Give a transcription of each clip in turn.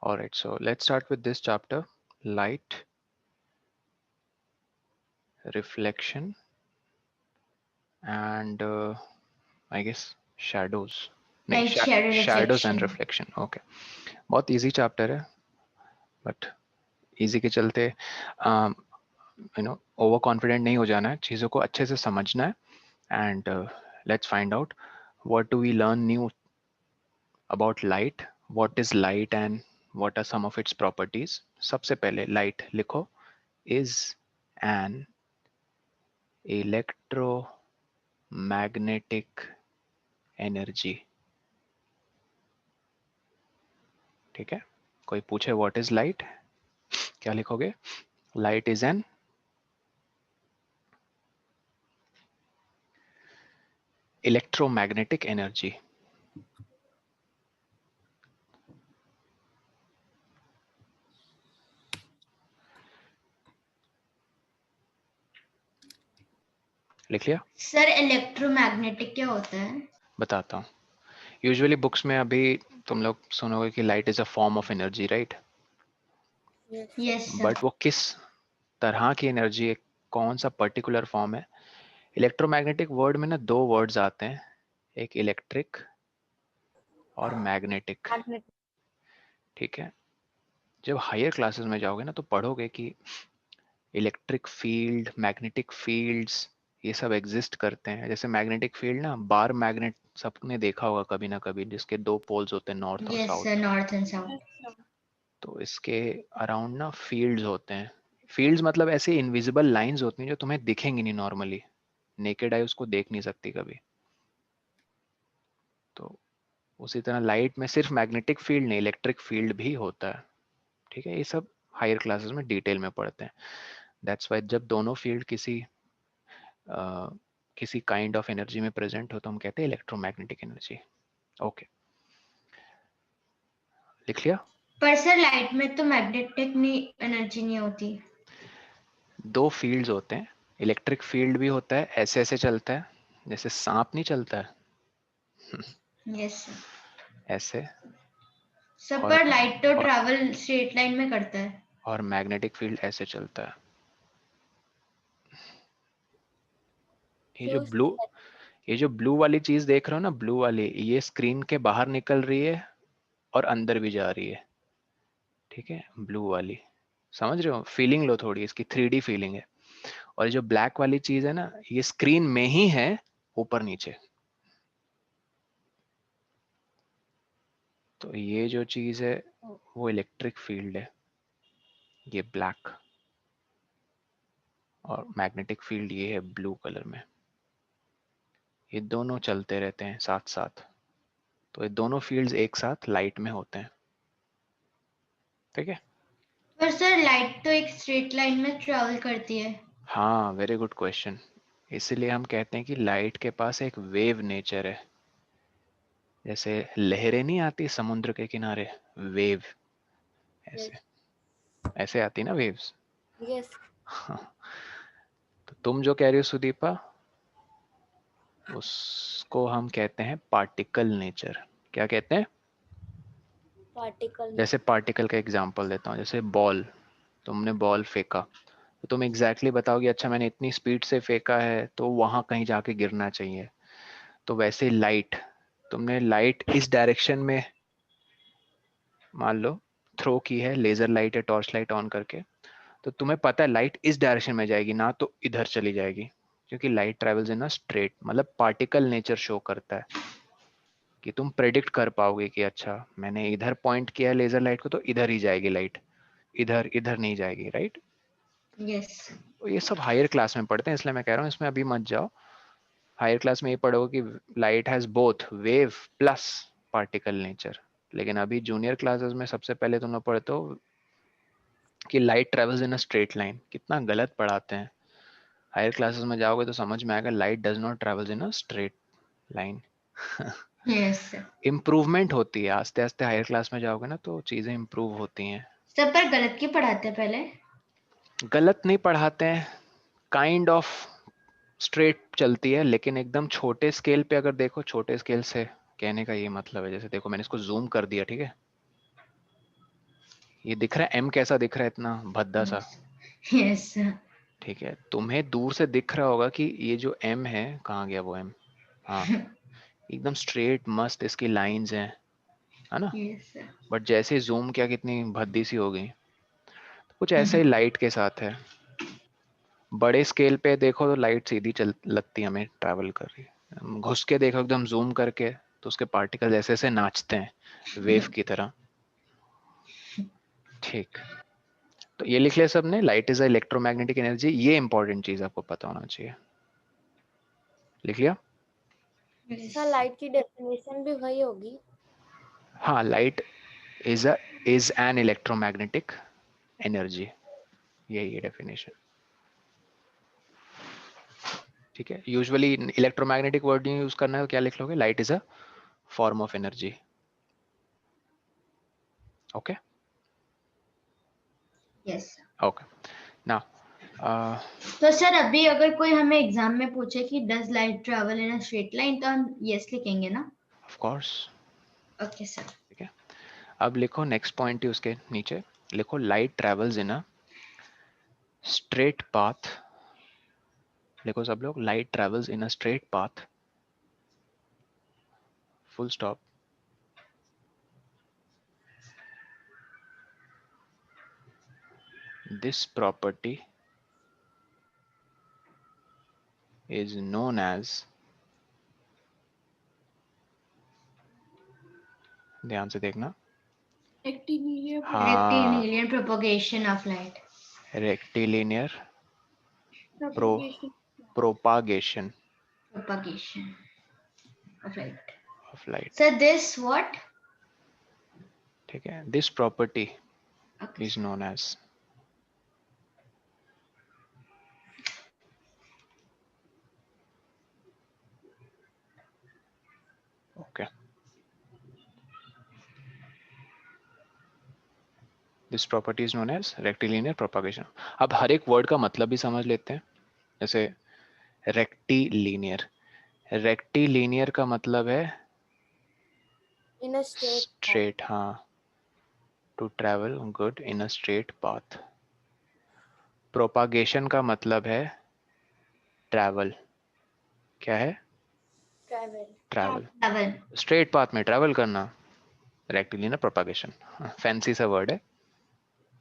All right, so let's start with this chapter, light, reflection, and I guess shadows. नहीं, Light, shadow, shadows and reflection. reflection. Okay, बहुत easy chapter है, but easy के चलते over confident नहीं हो जाना है, चीज़ों को अच्छे से समझना है. And let's find out what do we learn new about light, what is light and what are some of its properties. सबसे पहले light लिखो is an electromagnetic energy. ठीक है, कोई पूछे what is light, क्या लिखोगे? Light is an electromagnetic energy. लिख लिया? सर इलेक्ट्रोमैग्नेटिक क्या होता है? बताता हूँ. यूजुअली बुक्स में अभी तुम लोग सुनोगे कि light is a form of energy, right? Yes sir. But वो किस तरह की एनर्जी है, कौन सा पर्टिकुलर फॉर्म है? इलेक्ट्रोमैग्नेटिक वर्ड में ना दो वर्ड्स आते हैं, एक इलेक्ट्रिक और मैग्नेटिक. ठीक है, जब हायर क्लासेस में जाओगे ना तो पढ़ोगे कि इलेक्ट्रिक फील्ड, मैग्नेटिक फील्ड्स, ये सब एग्जिस्ट करते हैं. जैसे मैग्नेटिक फील्ड ना, बार मैग्नेट सबने देखा होगा कभी ना कभी, जिसके दो पोल्स होते हैं, नॉर्थ और yes sir, south. North and south. तो इसके अराउंड ना फील्ड्स होते हैं. फील्ड्स मतलब ऐसे इनविजिबल लाइंस होती हैं जो तुम्हें दिखेंगी नहीं नॉर्मली, नेकेड आई उसको देख नहीं सकती कभी. तो उसी तरह लाइट में सिर्फ मैग्नेटिक फील्ड नहीं, इलेक्ट्रिक फील्ड भी होता है. ठीक है, ये सब हायर क्लासेस में डिटेल में पढ़ते हैं. दैट्स वाई जब दोनों फील्ड किसी काइंड ऑफ एनर्जी में प्रेजेंट हो तो हम कहते हैं इलेक्ट्रोमैग्नेटिक एनर्जी. ओके, लिख लिया? पर सर लाइट में तो मैग्नेटिक एनर्जी नहीं होती. दो फील्ड्स होते हैं, इलेक्ट्रिक फील्ड भी होता है, ऐसे ऐसे चलता है, जैसे सांप नहीं चलता है यस सर. ऐसे. सब और पर लाइट तो और ट्रैवल स्ट्रेट लाइन में करता है. और मैग्नेटिक फील्ड ऐसे चलता है. ये जो ब्लू ये जो ब्लू वाली चीज देख रहे हो ना, ब्लू वाली, ये स्क्रीन के बाहर निकल रही है और अंदर भी जा रही है. ठीक है, ब्लू वाली, समझ रहे हो? फीलिंग लो थोड़ी, इसकी 3D फीलिंग है. और ये जो ब्लैक वाली चीज है ना, ये स्क्रीन में ही है, ऊपर नीचे. तो ये जो चीज है वो इलेक्ट्रिक फील्ड है, ये ब्लैक. और मैग्नेटिक फील्ड ये है ब्लू कलर में. ये दोनों चलते रहते हैं साथ साथ. तो ये दोनों फील्ड्स एक साथ लाइट में होते हैं. ठीक है. पर सर लाइट तो एक स्ट्रेट लाइन में ट्रैवल करती है. हाँ, वेरी गुड क्वेश्चन. इसीलिए हम कहते हैं कि लाइट के पास एक वेव नेचर है. जैसे लहरें नहीं आती समुद्र के किनारे, वेव, ऐसे ऐसे आती ना वेव्स. तो तुम जो कह रही हो सुदीपा, उसको हम कहते हैं पार्टिकल नेचर. क्या कहते हैं? जैसे पार्टिकल का एग्जांपल देता हूँ, जैसे बॉल, तुमने बॉल फेंका तो तुम एग्जैक्टली बताओगे अच्छा मैंने इतनी स्पीड से फेंका है तो वहां कहीं जाके गिरना चाहिए. तो वैसे लाइट, तुमने लाइट इस डायरेक्शन में मान लो थ्रो की है, लेजर लाइट या टॉर्च लाइट ऑन करके, तो तुम्हें पता है लाइट इस डायरेक्शन में जाएगी ना, तो इधर चली जाएगी, क्योंकि light travels in a straight. मतलब पार्टिकल नेचर शो करता है कि तुम प्रेडिक्ट कर पाओगे कि अच्छा मैंने इधर पॉइंट किया है लेजर लाइट को तो इधर ही जाएगी लाइट, इधर इधर नहीं जाएगी, राइट? यस. तो ये सब हायर क्लास में पढ़ते हैं, इसलिए मैं कह रहा हूँ इसमें अभी मत जाओ. हायर क्लास में ये पढ़ोगे कि light has both wave plus particle nature. लेकिन अभी जूनियर क्लासेस में सबसे पहले तुम लोग पढ़ते हो कि light travels in a straight line. कितना गलत पढ़ाते हैं. हायर क्लासेस में जाओगे तो समझ में आएगा light does not travels in a straight line. Yes sir. Improvement होती है आस्ते आस्ते, हायर क्लास में जाओगे ना तो चीजें इम्प्रूव होती हैं. सब पर गलत क्यों पढ़ाते हैं पहले? गलत नहीं पढ़ाते हैं, काइंड ऑफ स्ट्रेट चलती है, लेकिन एकदम छोटे स्केल पे अगर देखो, छोटे स्केल से कहने का ये मतलब है, जैसे देखो मैंने इसको जूम कर दिया, ठीक है, ये दिख रहा है एम कैसा दिख रहा है, इतना भद्दा सा, यस सर। ठीक है। तुम्हें दूर से दिख रहा होगा कि ये जो एम है, कहाँ गया वो एम, हाँ एकदम स्ट्रेट मस्त इसकी लाइंस हैं, है ना। Yes sir. बट जैसे जूम किया कितनी भद्दी सी हो गई। तो कुछ ऐसे ही लाइट के साथ है। बड़े स्केल पे देखो तो लाइट सीधी चल लगती है हमें ट्रैवल कर रही है, हम घुस के देखो एकदम जूम करके तो उसके पार्टिकल ऐसे ऐसे नाचते हैं वेव की तरह। ठीक, तो ये लिख लिया सबने, लाइट इज इलेक्ट्रोमैग्नेटिक एनर्जी, ये इंपॉर्टेंट चीज आपको पता होना चाहिए। लिख लिया। सर लाइट की डेफिनेशन भी वही होगी। हाँ, light is an electromagnetic energy, यही है डेफिनेशन। ठीक है, यूजुअली इलेक्ट्रोमैग्नेटिक वर्ड यूज करना है तो क्या लिख लोगे, light is a form of energy. Okay yes. Okay now तो सर अभी अगर कोई हमें एग्जाम में पूछे कि does light travel in a straight line, तो हम यस लिखेंगे ना? Of course. Okay sir. ठीक है, अब लिखो नेक्स्ट पॉइंट ही उसके नीचे, लिखो light travels in a straight path. लिखो सब लोग, light travels in a straight path, full stop. This property is known as, ध्यान से देखना, हाँ, rectilinear propagation of light. Rectilinear propagation propagation of light. Of light. Sir this what? ठीक है, this property okay is sir. Known as, okay, this property is known as rectilinear propagation. अब हर एक word का मतलब भी समझ लेते हैं। जैसे रेक्टिलिनियर, रेक्टिलिनियर का मतलब है in a straight path. Straight, हाँ, to travel good in a straight path. Propagation का मतलब है ट्रैवल, क्या है, travel. Travel, travel. Straight path में ट्रैवल करना, रेक्टिलिनियर प्रोपागेशन। फैंसी सा वर्ड है,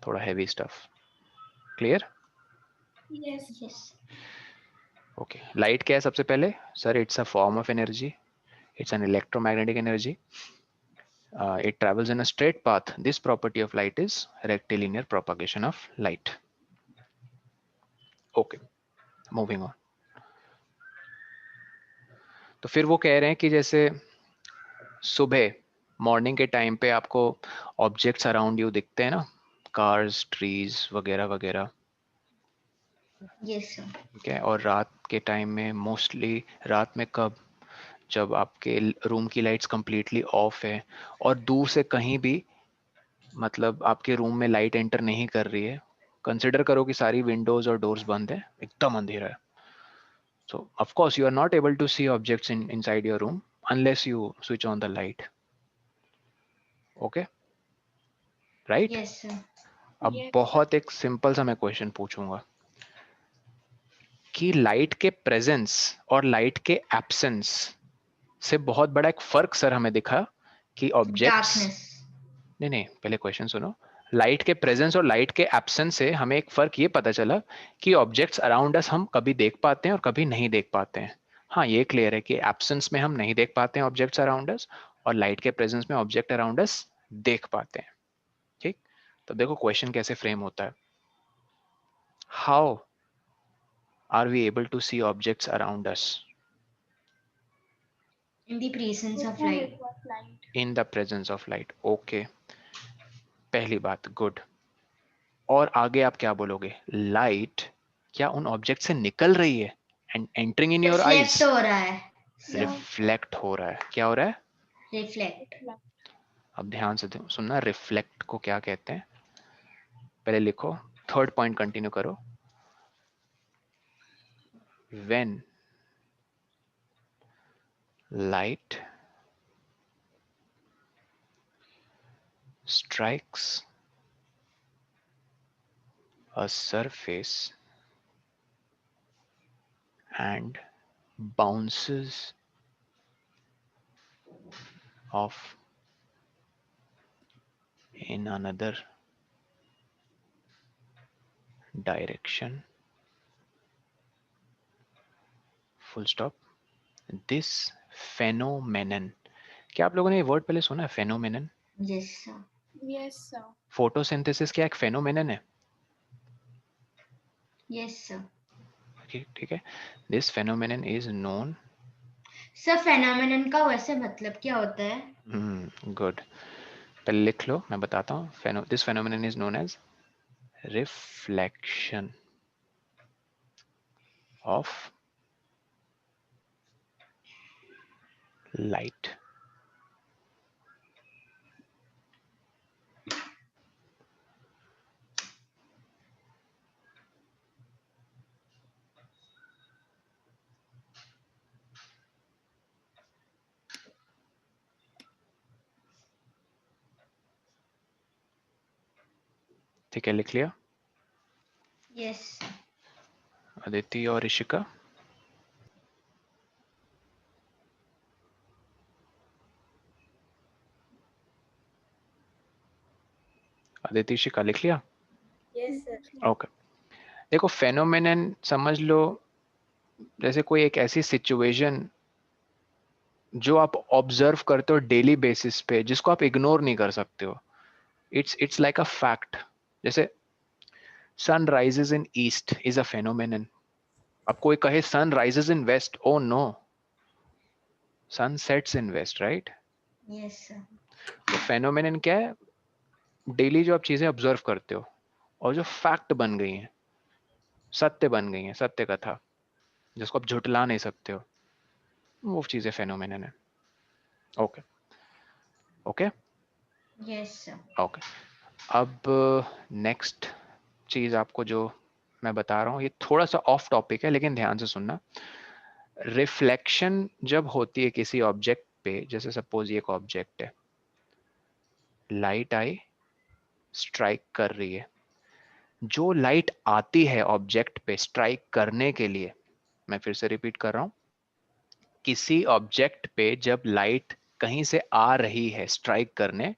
थोड़ा heavy stuff. Clear? Yes. Okay, light क्या है सबसे पहले sir, it's a form of energy, it's an electromagnetic energy, it travels in a straight path. This property of light is rectilinear propagation of light. Okay, moving on. तो फिर वो कह रहे हैं कि जैसे सुबह मॉर्निंग के टाइम पे आपको ऑब्जेक्ट्स अराउंड यू दिखते हैं ना, कार्स, ट्रीज वगैरह वगैरह, यस सर। ठीक है। और रात के टाइम में मोस्टली, रात में कब, जब आपके रूम की लाइट्स कंप्लीटली ऑफ है और दूर से कहीं भी, मतलब आपके रूम में लाइट एंटर नहीं कर रही है, कंसिडर करो कि सारी विंडोज और डोर्स बंद है, एकदम अंधेरा है, so of course you are not able to see objects inside your room unless you switch on the light. Okay, right? Yes sir. अब बहुत एक सिंपल सा मैं क्वेश्चन पूछूंगा कि लाइट के प्रेजेंस और लाइट के एब्सेंस से बहुत बड़ा एक फर्क सर हमें दिखा कि ऑब्जेक्ट्स, डार्कनेस। नहीं नहीं पहले क्वेश्चन सुनो, लाइट के प्रेजेंस और लाइट के एब्सेंस से हमें एक फर्क ये पता चला कि ऑब्जेक्ट्स अराउंड अस हम कभी देख पाते हैं और कभी नहीं देख पाते हैं। हाँ, ये क्लियर है कि एब्सेंस में हम नहीं देख पाते हैं ऑब्जेक्ट्स अराउंड अस, और लाइट के प्रेजेंस में ऑब्जेक्ट अराउंड अस देख पाते हैं। ठीक, तो देखो क्वेश्चन कैसे फ्रेम होता है, how are we able to see objects around us in the presence of light. In the presence of light. Okay, पहली बात, गुड। और आगे आप क्या बोलोगे, लाइट क्या उन ऑब्जेक्ट से निकल रही है and entering in your eyes, reflect हो रहा है। रिफ्लेक्ट हो रहा है, क्या हो रहा है? रिफ्लेक्ट। अब ध्यान से सुनना, रिफ्लेक्ट को क्या कहते हैं, पहले लिखो, थर्ड पॉइंट कंटिन्यू करो। When light strikes a surface and bounces off in another direction, full stop. This phenomenon, क्या आप लोगों ने ये वर्ड पहले सुना है, phenomenon? Yes, sir. Yes, sir. Photosynthesis क्या एक phenomenon है? Yes, sir. ठीक है. This phenomenon is known. Sir phenomenon का वैसे मतलब क्या होता है? Good. पहले लिख लो, मैं बताता हूँ. This phenomenon is known as reflection of light. ठीक है, लिख लिया? Yes. अदिति और ऋषिका? अदिति, ऋषिका लिख लिया? Yes, sir. ओके. देखो, फेनोमेनन समझ लो जैसे कोई एक ऐसी सिचुएशन जो आप ऑब्जर्व करते हो डेली बेसिस पे, जिसको आप इग्नोर नहीं कर सकते हो. It's like a fact. जैसे sun rises in east is a phenomenon. अब कोई कहे sun rises in west, oh no, sun sets in west, right? Yes, sir. तो फेनोमेनन क्या है? डेली जो आप चीजें ऑब्जर्व करते हो और जो फैक्ट बन गई हैं, सत्य बन गई हैं, सत्य कथा, जिसको आप झुटला नहीं सकते हो, वो चीजें फेनोमेनन है. Okay okay Yes, sir. Okay. अब नेक्स्ट चीज आपको जो मैं बता रहा हूँ, ये थोड़ा सा ऑफ टॉपिक है, लेकिन ध्यान से सुनना. रिफ्लेक्शन जब होती है किसी ऑब्जेक्ट पे, जैसे सपोज ये एक ऑब्जेक्ट है, लाइट आई, स्ट्राइक कर रही है. जो लाइट आती है ऑब्जेक्ट पे स्ट्राइक करने के लिए, मैं फिर से रिपीट कर रहा हूं, किसी ऑब्जेक्ट पे जब लाइट कहीं से आ रही है स्ट्राइक करने,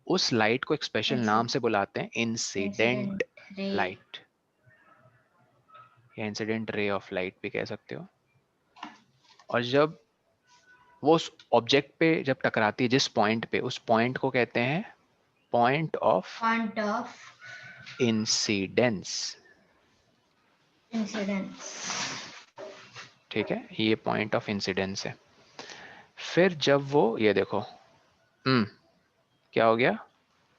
उस लाइट को एक स्पेशल नाम से बुलाते हैं इंसिडेंट Incident ray. लाइट, या इंसिडेंट रे ऑफ लाइट भी कह सकते हो. और जब वो उस ऑब्जेक्ट पे जब टकराती है, जिस पॉइंट पे, उस पॉइंट को कहते हैं point of Point of incidence. incidence. ठीक है, ये पॉइंट ऑफ इंसिडेंस है. फिर जब वो, ये देखो, क्या हो गया?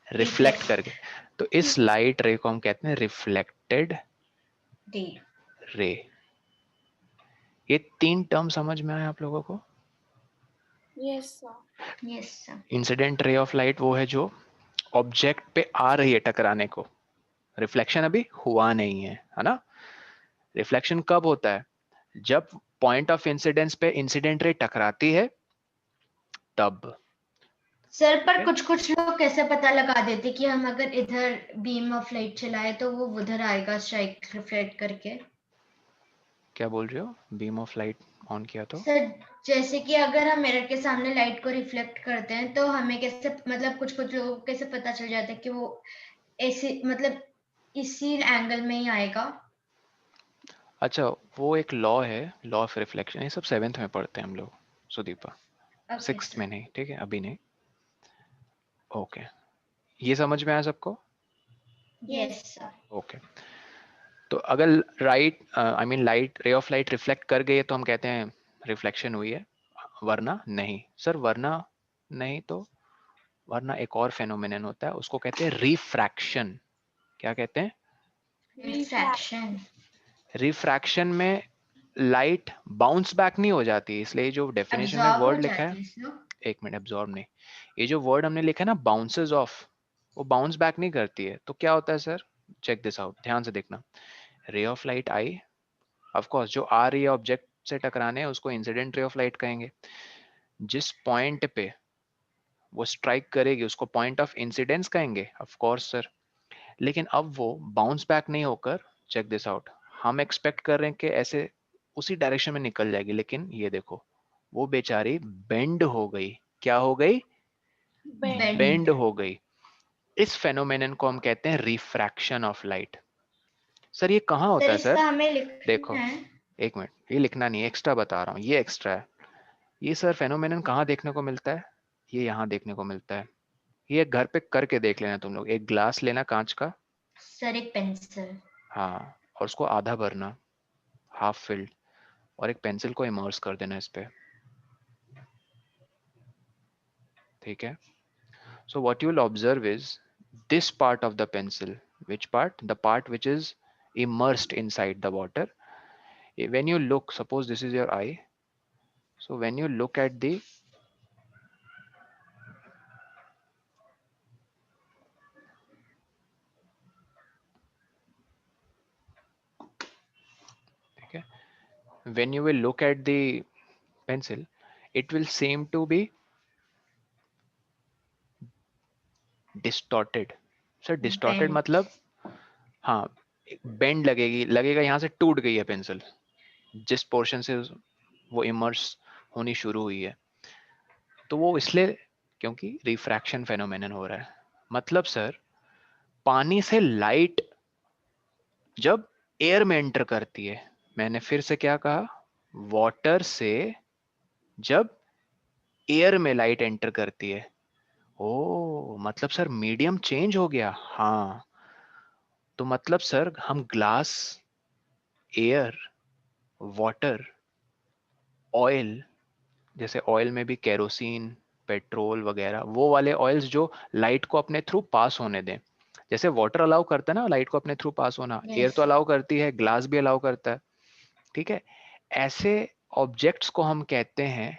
रिफ्लेक्ट Reflect करके. तो इस लाइट रे को हम कहते हैं रिफ्लेक्टेड ray. रे. ये 3 टर्म समझ में आए आप लोगों को? Yes, sir. Yes, sir. Incident ray of light वो है जो ऑब्जेक्ट पे आ रही है टकराने को. रिफ्लेक्शन अभी हुआ नहीं है ना? रिफ्लेक्शन कब होता है? जब पॉइंट ऑफ इंसिडेंस पे इंसिडेंट रे टकराती है, तब. सर पर कुछ कुछ लोग कैसे पता लगा देते कि हम अगर इधर बीम ऑफ लाइट चलाए तो वो उधर आएगा स्ट्राइक रिफ्लेक्ट करके? क्या बोल रहे हो? बीम ऑफ लाइट ऑन किया तो? सर जैसे कि अगर हम मिरर के सामने लाइट को रिफ्लेक्ट करते हैं तो हमें कैसे, मतलब कुछ कुछ लोगों को कैसे पता चल जाता है कि वो ऐसे, मतलब इसी एंगल में ही आएगा? अच्छा, वो एक लॉ है, लॉ ऑफ रिफ्लेक्शन. ये सब 7th में पढ़ते हैं हम लोग, सुदीपा. ओके 6th में सर. नहीं, ठीक है, अभी नहीं. ओके, ये समझ में आया सबको? Yes sir. ओके. तो अगर लाइट, रे ऑफ लाइट रिफ्लेक्ट कर गई है तो हम कहते हैं रिफ्लेक्शन हुई है, वरना नहीं. सर वरना नहीं तो, वरना एक और फेनोमेनन होता है, उसको कहते हैं रिफ्रैक्शन. क्या कहते हैं? रिफ्रैक्शन. रिफ्रैक्शन में लाइट बाउंस बैक नहीं हो जाती, इसलिए जो डेफिनेशन में एब्जॉर्ब हो वर्ड लिखा है, जाती है इसमें. एक मिनट, एब्जॉर्ब नहीं, ये जो वर्ड हमने लिखा है ना, बाउंसेस ऑफ, वो बाउंस बैक नहीं करती है. तो क्या होता है सर? चेक दिस आउट, ध्यान से देखना. रे of light I, of course जो आ रही है ऑब्जेक्ट से टकराने, उसको इंसिडेंट रे ऑफ लाइट कहेंगे. जिस पॉइंट पे वो स्ट्राइक करेगी उसको पॉइंट ऑफ इंसिडेंस कहेंगे, ऑफ कोर्स सर. लेकिन अब वो बाउंस बैक नहीं होकर, चेक दिस आउट, हम एक्सपेक्ट कर रहे हैं कि ऐसे उसी डायरेक्शन में निकल जाएगी, लेकिन ये देखो वो बेचारी बेंड हो गई। क्या हो गई? बेंड। बेंड हो गई। इस फेनोमेनन को हम कहते हैं रिफ्रैक्शन ऑफ लाइट। सर ये कहाँ होता सर है इसका सर? हमें लिखना देखो है। एक मिनट, ये लिखना नहीं है, एक्स्ट्रा बता रहा हूँ, ये एक्स्ट्रा है। ये सर फेनोमेनन कहाँ देखने को मिलता है? ये यहाँ देखने को मिलता है। ये घर पे करके देख लेना तुम लोग। एक ग्लास लेना कांच का, सर एक पेंसिल। हाँ, और उसको आधा भरना, हाफ फिल्ड, और एक पेंसिल को इमर्स कर देना इस पे, ठीक है? So what you will observe is this part of the pencil. Which part? The part which is immersed inside the water. When you look, suppose this is your eye. So when you look at the, okay, when you will look at the pencil, it will seem to be distorted. Sir distorted bend. मतलब, हाँ, bend लगेगी, लगेगा यहाँ से टूट गई है pencil, जिस पोर्शन से वो इमर्स होनी शुरू हुई है। तो वो इसलिए क्योंकि रिफ्रैक्शन फेनोमेनन हो रहा है। मतलब सर पानी से लाइट जब एयर में एंटर करती है, मैंने फिर से क्या कहा, वाटर से जब एयर में लाइट एंटर करती है, ओ मतलब सर मीडियम चेंज हो गया। हाँ, तो मतलब सर हम ग्लास, एयर, वाटर, ऑयल, जैसे ऑयल में भी केरोसिन, पेट्रोल वगैरह, वो वाले ऑयल्स जो लाइट को अपने थ्रू पास होने दें। जैसे वाटर अलाउ करता है ना लाइट को अपने थ्रू पास होना, एयर यस। तो अलाउ करती है, ग्लास भी अलाउ करता है, ठीक है? ऐसे ऑब्जेक्ट्स को हम कहते हैं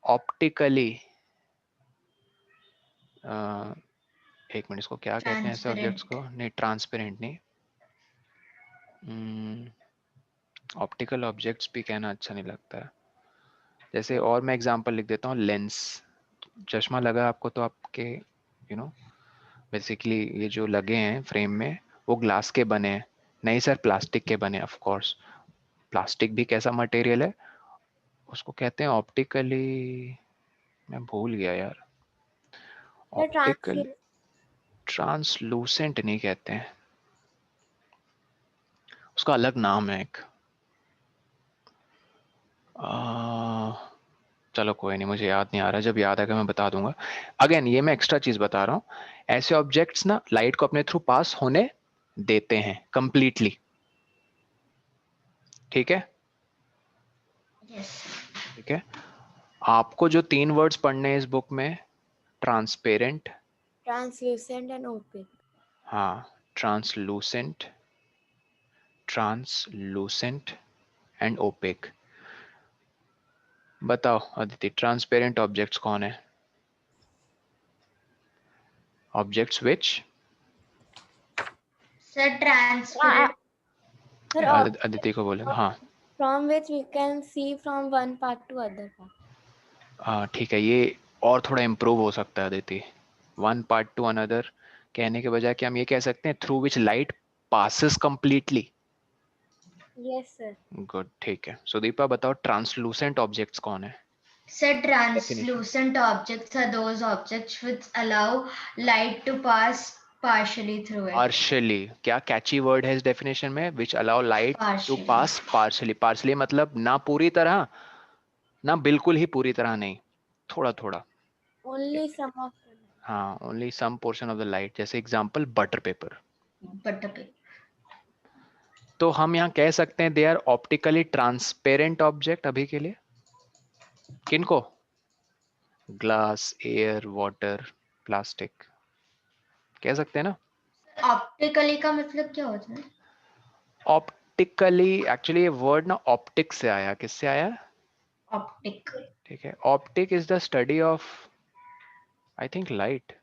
ऑप्टिकली, एक मिनट, इसको क्या कहते हैं ऐसे ऑब्जेक्ट्स ट्रांसपेरेंट। को? नहीं ट्रांसपेरेंट नहीं, ऑप्टिकल ऑब्जेक्ट्स भी कहना अच्छा नहीं लगता है। जैसे और मैं एग्जांपल लिख देता हूँ, लेंस। चश्मा लगा आपको तो आपके बेसिकली ये जो लगे हैं फ्रेम में, वो ग्लास के बने हैं? नहीं सर, प्लास्टिक के बने, ऑफ कोर्स। प्लास्टिक भी कैसा मटेरियल है? उसको कहते हैं ऑप्टिकली, मैं भूल गया यार, ये ऑप्टिकल, ट्रांसलूसेंट नहीं कहते हैं, उसका अलग नाम है एक। चलो कोई नहीं, मुझे याद नहीं आ रहा, जब याद आएगा मैं बता दूंगा। अगेन ये मैं एक्स्ट्रा चीज बता रहा हूँ, ऐसे ऑब्जेक्ट्स ना लाइट को अपने थ्रू पास होने देते हैं कंप्लीटली, ठीक है? यस। ठीक है, आपको जो 3 वर्ड्स पढ़ने हैं इस बुक में, ट्रांसपेरेंट, translucent and opaque. हाँ, ट्रांसलूसेंट, ट्रांसलूसेंट एंड ओपेक। बताओ अदिति, ट्रांसपेरेंट ऑब्जेक्ट्स कौन है? Objects which, sir transparent. Sir, Aditi को बोले, हाँ from which we can see from one part to other part. ठीक है, ये और थोड़ा इम्प्रूव हो सकता है Aditi. One part two another कहने के बजाय क्या हम ये कह सकते हैं, through which light passes completely. Yes, sir. Good, ठीक है। सुदीपा बताओ, ट्रांसलूसेंट ऑब्जेक्ट्स कौन है? Sir, definition. translucent objects are those objects which allow light to pass partially through it. Partially, क्या कैची वर्ड है इस डेफिनेशन में? Which allow light to Partially. Pass partially. Partially मतलब ना पूरी तरह, ना बिल्कुल ही पूरी तरह नहीं, थोड़ा थोड़ा। Only some of the light. हाँ, only some portion of the light. जैसे example butter paper. But okay. तो हम यहाँ कह सकते हैं they are optically transparent object अभी के लिए। किनको? ग्लास, एयर, वाटर, प्लास्टिक, कह सकते हैं ना? ऑप्टिकली का मतलब क्या होता है? ऑप्टिकली एक्चुअली ये वर्ड ना ऑप्टिक से आया। किससे आया? ऑप्टिक। ठीक है, optic is the study of, I think light,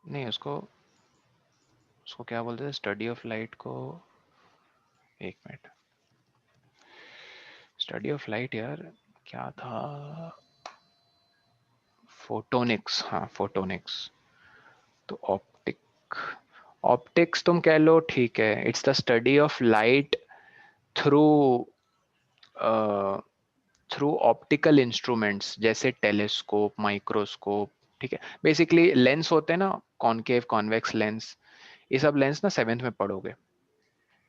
नहीं उसको, उसको क्या बोलते हैं स्टडी ऑफ लाइट को? एक मिनट, स्टडी ऑफ लाइट यार क्या था? फोटोनिक्स, हाँ फोटोनिक्स। तो ऑप्टिक ऑप्टिक्स तुम कह लो, ठीक है, it's the study of light through through optical instruments जैसे टेलीस्कोप, माइक्रोस्कोप, ठीक है। बेसिकली लेंस होते हैं ना, कॉनकेव कॉन्वेक्स लेंस, ये सब लेंस ना 7th में पढ़ोगे,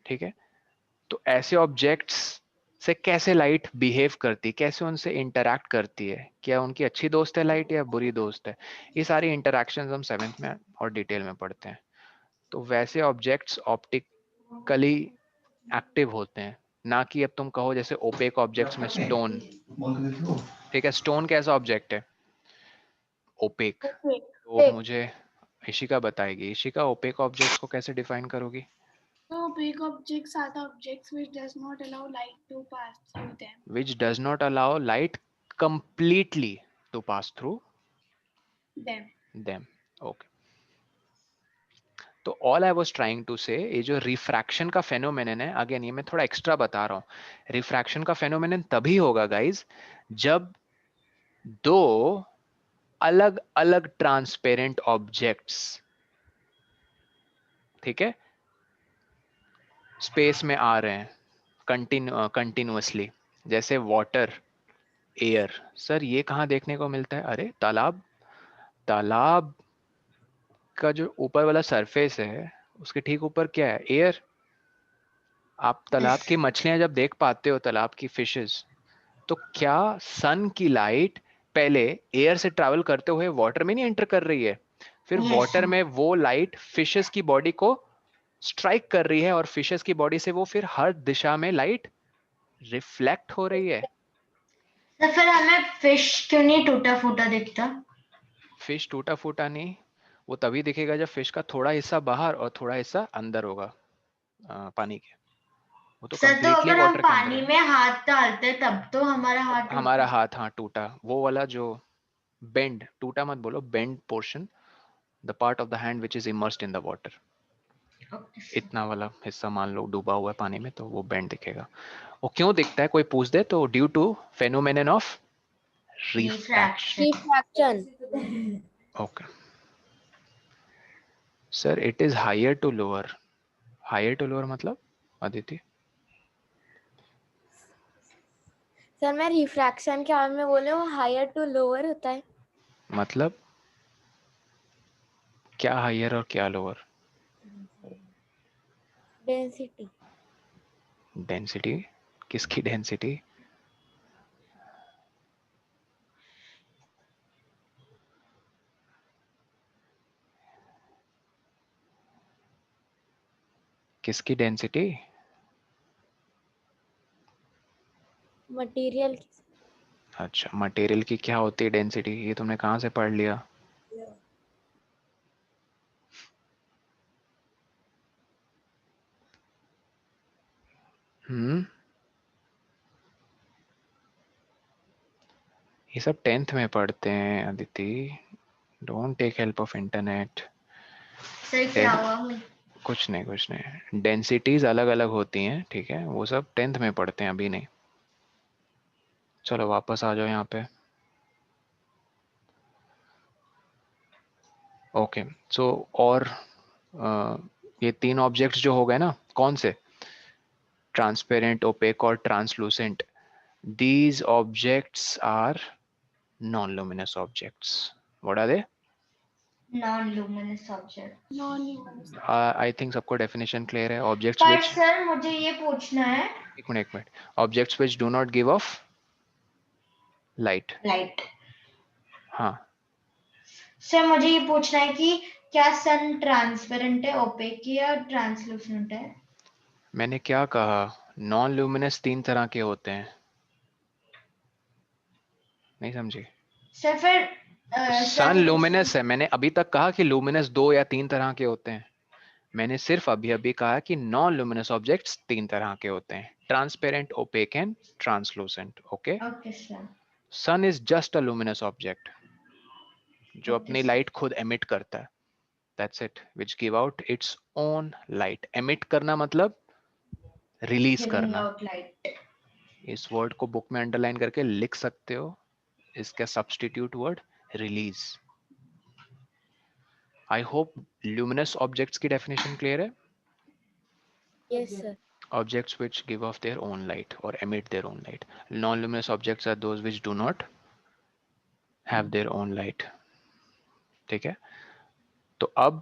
ठीक है। तो ऐसे ऑब्जेक्ट्स से कैसे लाइट बिहेव करती, कैसे उनसे इंटरैक्ट करती है, क्या उनकी अच्छी दोस्त है लाइट या बुरी दोस्त है, ये सारी इंटरैक्शंस हम 7th में और डिटेल में पढ़ते हैं। तो वैसे ऑब्जेक्ट्स ऑप्टिकली एक्टिव होते हैं, ना कि अब तुम कहो जैसे ओपेक ऑब्जेक्ट्स में स्टोन, ठीक है। स्टोन कैसा ऑब्जेक्ट है? ओपेक। तो मुझे इशिका बताएगी, इशिका ओपेक ऑब्जेक्ट्स को कैसे डिफाइन करोगी? So opaque objects are the objects which does not allow light to pass through them. Which does not allow light completely to pass through them. Okay. तो all I was trying to say, ये जो refraction का phenomenon है, again ये मैं थोड़ा extra बता रहा हूँ, रिफ्रैक्शन का फेनोमेनन तभी होगा गाइज जब दो अलग अलग ट्रांसपेरेंट ऑब्जेक्ट्स, ठीक है, स्पेस में आ रहे हैं कंटिन्यूअसली, जैसे वाटर, एयर। सर ये कहाँ देखने को मिलता है? अरे तालाब, तालाब का जो ऊपर वाला सरफेस है उसके ठीक ऊपर क्या है? एयर। आप तालाब की मछलियां जब देख पाते हो, तालाब की फिशेस, तो क्या सन की लाइट पहले एयर से ट्रैवल करते हुए वाटर में नहीं एंटर कर रही है, फिर वाटर में वो लाइट फिशेस की बॉडी को स्ट्राइक कर रही है और फिशेस की बॉडी से वो फिर हर दिशा में लाइट रिफ्लेक्ट हो रही है। तो फिर हमें फिश क्यों नहीं टूटा फूटा दिखता? फिश टूटा फूटा नहीं, वो तभी दिखेगा जब फिश का थोड़ा हिस्सा बाहर और थोड़ा हिस्सा अंदर होगा पानी के। वो तो सर तो कंप्लीटली अगर हम वाटर के अंदर पानी है। में हाथ डालते तब तो हमारा हाथ हमारा टूटा। हाथ, हाँ टूटा, वो वाला जो बेंड, टूटा मत बोलो, bend portion, the part of the hand which is immersed in the water, इतना वाला हिस्सा मान लो डूबा हुआ है पानी में, तो वो बेंड दिखेगा। वो क्यों दिखता है कोई पूछ दे तो, due to phenomenon of refraction. Refraction. Okay sir, it is higher to lower. Higher to lower मतलब अदिति? सर मैं रिफ्रैक्शन के बारे में बोले, वो हायर टू लोअर होता है। मतलब क्या हायर और क्या लोअर? डेंसिटी। डेंसिटी? किसकी डेंसिटी? किसकी डेंसिटी? मटेरियल की। अच्छा, मटेरियल की क्या होती है डेंसिटी? ये तुमने कहाँ से पढ़ लिया? ये सब 10th में पढ़ते हैं Aditi, don't take help of internet. Sir क्या हुआ? कुछ नहीं कुछ नहीं, डेंसिटीज अलग अलग होती हैं, ठीक है, वो सब 10th में पढ़ते हैं, अभी नहीं। चलो वापस आ जाओ यहाँ पे। ओके सो और ये 3 ऑब्जेक्ट्स जो हो गए ना, कौन से? ट्रांसपेरेंट, ओपेक और translucent. these objects are non-luminous objects. What are they? Non-luminous object. Non-luminous. I think सबको definition clear है। Objects पर which, सर मुझे ये पूछना है, एक minute, objects which do not give off light। Light. हाँ, सर मुझे ये पूछना है कि क्या सन ट्रांसपेरेंट है, ओपेक या ट्रांसलूसेंट है? मैंने क्या कहा? नॉन ल्यूमिनस 3 तरह के होते हैं, नहीं समझी? सर फिर सन लुमिनस है, मैंने अभी तक कहा कि लुमिनस 2 या 3 तरह के होते हैं। मैंने सिर्फ अभी अभी कहा कि नॉन लुमिनस ऑब्जेक्ट्स 3 तरह के होते हैं, transparent, opaque and translucent. Okay, okay sir. Sun is just a luminous object जो Okay, अपनी sir. लाइट खुद एमिट करता है, that's it, which give out its own light. Emit करना मतलब रिलीज Giving करना। out light. इस वर्ड को बुक में अंडरलाइन करके लिख सकते हो, इसका substitute word release. I hope luminous objects की डेफिनेशन क्लियर है. Yes, sir. Objects which give off their own light or emit their own light. Non-luminous objects are those which do not have their own light. ठीक है. तो अब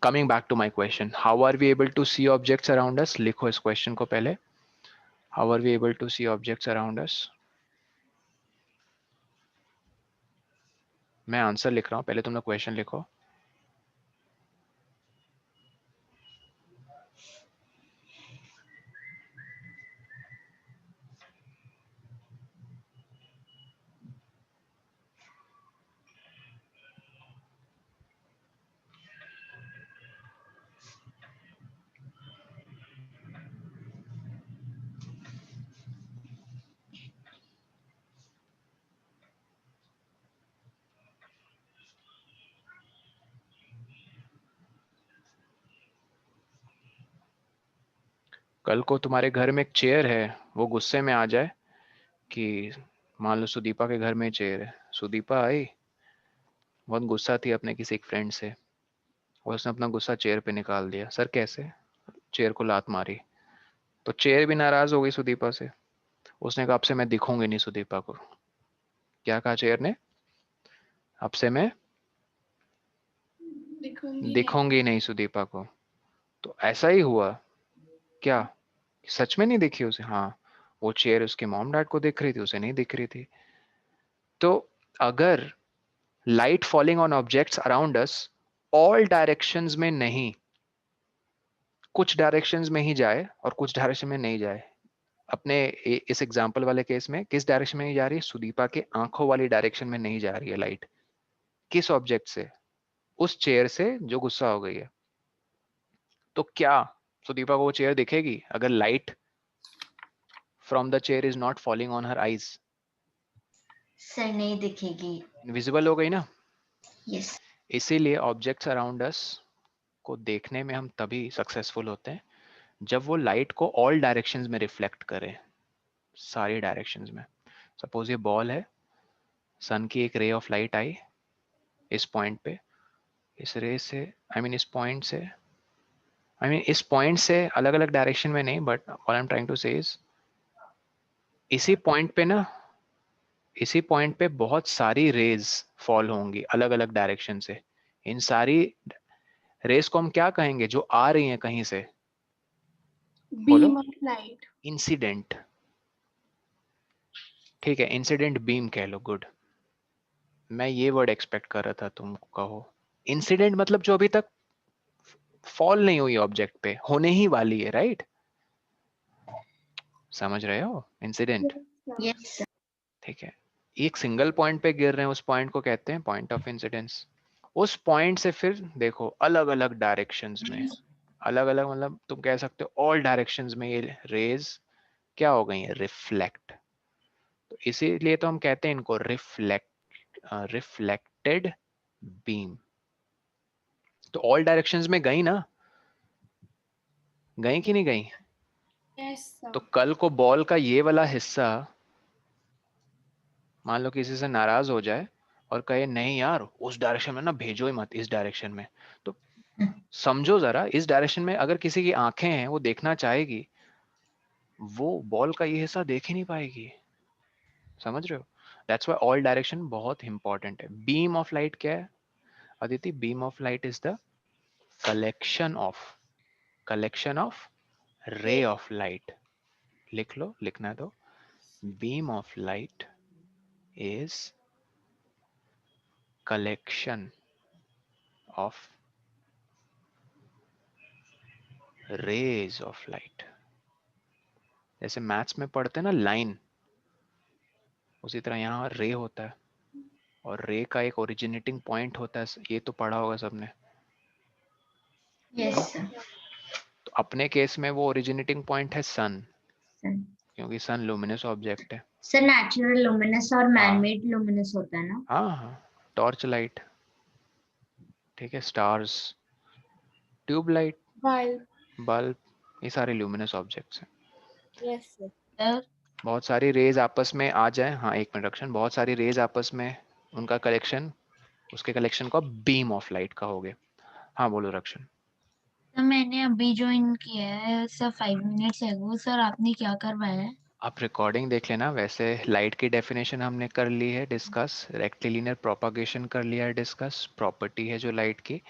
coming back to my question, how are we able to see objects around us? लिखो इस question को पहले. How are we able to see objects around us? मैं answer लिख रहा हूँ, पहले तुम लोग क्वेश्चन लिखो. कल को तुम्हारे घर में एक चेयर है, वो गुस्से में आ जाए कि मान लो सुदीपा के घर में चेयर है, सुदीपा आई, बहुत गुस्सा थी अपने किसी एक फ्रेंड से, और उसने अपना गुस्सा चेयर पे निकाल दिया. सर कैसे? चेयर को लात मारी. तो चेयर भी नाराज हो गई सुदीपा से. उसने कहा अब से मैं दिखूंगी नहीं सुदीपा को. क्या कहा चेयर ने? अब से मैं दिखूंगी नहीं सुदीपा को. तो ऐसा ही हुआ क्या? सच में नहीं दिखी उसे? हाँ, वो चेयर उसके मॉम डैड को दिख रही थी, उसे नहीं दिख रही थी. तो अगर light falling on objects around us all directions में नहीं, कुछ डायरेक्शंस में ही जाए और कुछ डायरेक्शन में नहीं जाए. अपने इस एग्जांपल वाले केस में किस डायरेक्शन में नहीं जा रही है? सुदीपा के आंखों वाली डायरेक्शन में नहीं जा रही है लाइट. किस ऑब्जेक्ट से? उस चेयर से जो गुस्सा हो गई है. तो क्या सुदीपा को वो चेयर दिखेगी अगर light from the chair is not falling on her eyes? Sir नहीं दिखेगी. विजिबल हो गई ना. यस. इसीलिए ऑब्जेक्ट्स अराउंड अस को देखने में हम तभी सक्सेसफुल होते हैं जब वो लाइट को ऑल डायरेक्शंस में रिफ्लेक्ट करे, सारी डायरेक्शंस में. सपोज ये बॉल है, सन की एक रे ऑफ लाइट आई इस पॉइंट पे, इस रे से इस पॉइंट से इस पॉइंट से अलग अलग डायरेक्शन में नहीं, but all I am trying to say is इसी पॉइंट पे ना, इसी पॉइंट पे बहुत सारी रेज फॉल होंगी अलग अलग डायरेक्शन से. इन सारी रेस को हम क्या कहेंगे जो आ रही हैं कहीं से? Beam of light. इंसिडेंट. ठीक है, इंसिडेंट बीम कह लो. गुड, मैं ये वर्ड एक्सपेक्ट कर रहा था तुम कहो. इंसिडेंट मतलब जो अभी तक फॉल नहीं हुई ऑब्जेक्ट पे, होने ही वाली है. राइट? समझ रहे हो? इंसिडेंट. Yes sir. ठीक है, एक सिंगल पॉइंट पे गिर रहे हैं, उस पॉइंट को कहते हैं पॉइंट ऑफ इंसिडेंस. उस पॉइंट से फिर देखो अलग अलग डायरेक्शंस में, अलग अलग मतलब तुम कह सकते हो ऑल डायरेक्शंस में ये रेज क्या हो गई है? रिफ्लेक्ट. तो इसीलिए तो हम कहते हैं इनको रिफ्लेक्टेड बीम. तो ऑल डायरेक्शंस में गई ना, गई कि नहीं गई? Yes, sir. तो कल को बॉल का ये वाला हिस्सा मान लो किसी से नाराज हो जाए और कहे नहीं यार उस डायरेक्शन में ना भेजो ही मत, इस डायरेक्शन में. तो समझो जरा, इस डायरेक्शन में अगर किसी की आंखें हैं वो देखना चाहेगी, वो बॉल का ये हिस्सा देख ही नहीं पाएगी. समझ रहे हो? दैट्स व्हाई ऑल डायरेक्शन बहुत इंपॉर्टेंट है. बीम ऑफ लाइट क्या है Aditi? Beam of light is the collection of ray of light. लिख लो, लिखना दो. Beam of light is collection of rays of light. जैसे मैथ्स में पढ़ते हैं ना लाइन, उसी तरह यहाँ रे होता है, और रे का एक ओरिजिनेटिंग पॉइंट होता है. ये तो पढ़ा होगा सबने. Yes sir. तो अपने केस में वो ओरिजिनेटिंग पॉइंट है सन, क्योंकि सन लुमिनस ऑब्जेक्ट है. सर नेचुरल लुमिनस और मैनमेड लुमिनस होता है ना? हाँ हाँ, टॉर्च लाइट, ठीक है, स्टार्स, ट्यूबलाइट, बल्ब, ये सारे लुमिनस ऑब्जेक्ट्स हैं. Yes, sir. बहुत सारी रेज आपस में आ जाए, हाँ एक मिनट रक्षण, बहुत सारी रेज आपस में उनका कलेक्शन उसके कलेक्शन को आप बीम ऑफ लाइट कहोगे। हाँ बोलो रक्षण। सर मैंने अभी ज्वाइन किया है सर 5 मिनट्स एगो। सर आपने क्या करवाया है? आप रिकॉर्डिंग देख लेना। वैसे लाइट की डेफिनेशन हमने कर ली है डिस्कस, रेक्टिलिनियर प्रोपागेशन कर लिया है डिस्कस, प्रॉपर्टी है जो लाइट की,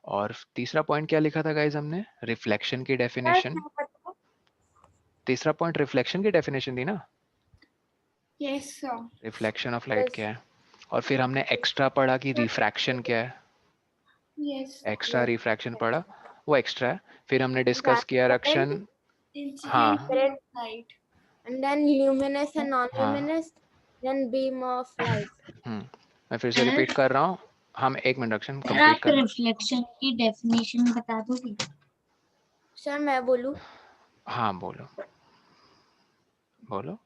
और तीसरा पॉइंट क्या लिखा था गाइज हमने? रिफ्लेक्शन की डेफिनेशन। तीसरा पॉइंट रिफ्लेक्शन की डेफिनेशन थी ना, Yes, sir. Reflection of light क्या है। और फिर हमने एक्स्ट्रा पढ़ा कि रिफ्रैक्शन क्या है, Yes. एक्स्ट्रा रिफ्रैक्शन पढ़ा, वो एक्स्ट्रा है। फिर हमने डिस्कस किया रक्षण, हाँ Incident light. and then luminous and हाँ non-luminous, then beam of light. मैं फिर से रिपीट कर रहा हूँ। हम एक मिनट रक्षण सर कंप्लीट आप कर। रिफ्लेक्शन की डेफिनेशन बता दोगे? सर मैं बोलूं? हाँ बोलो बोलो।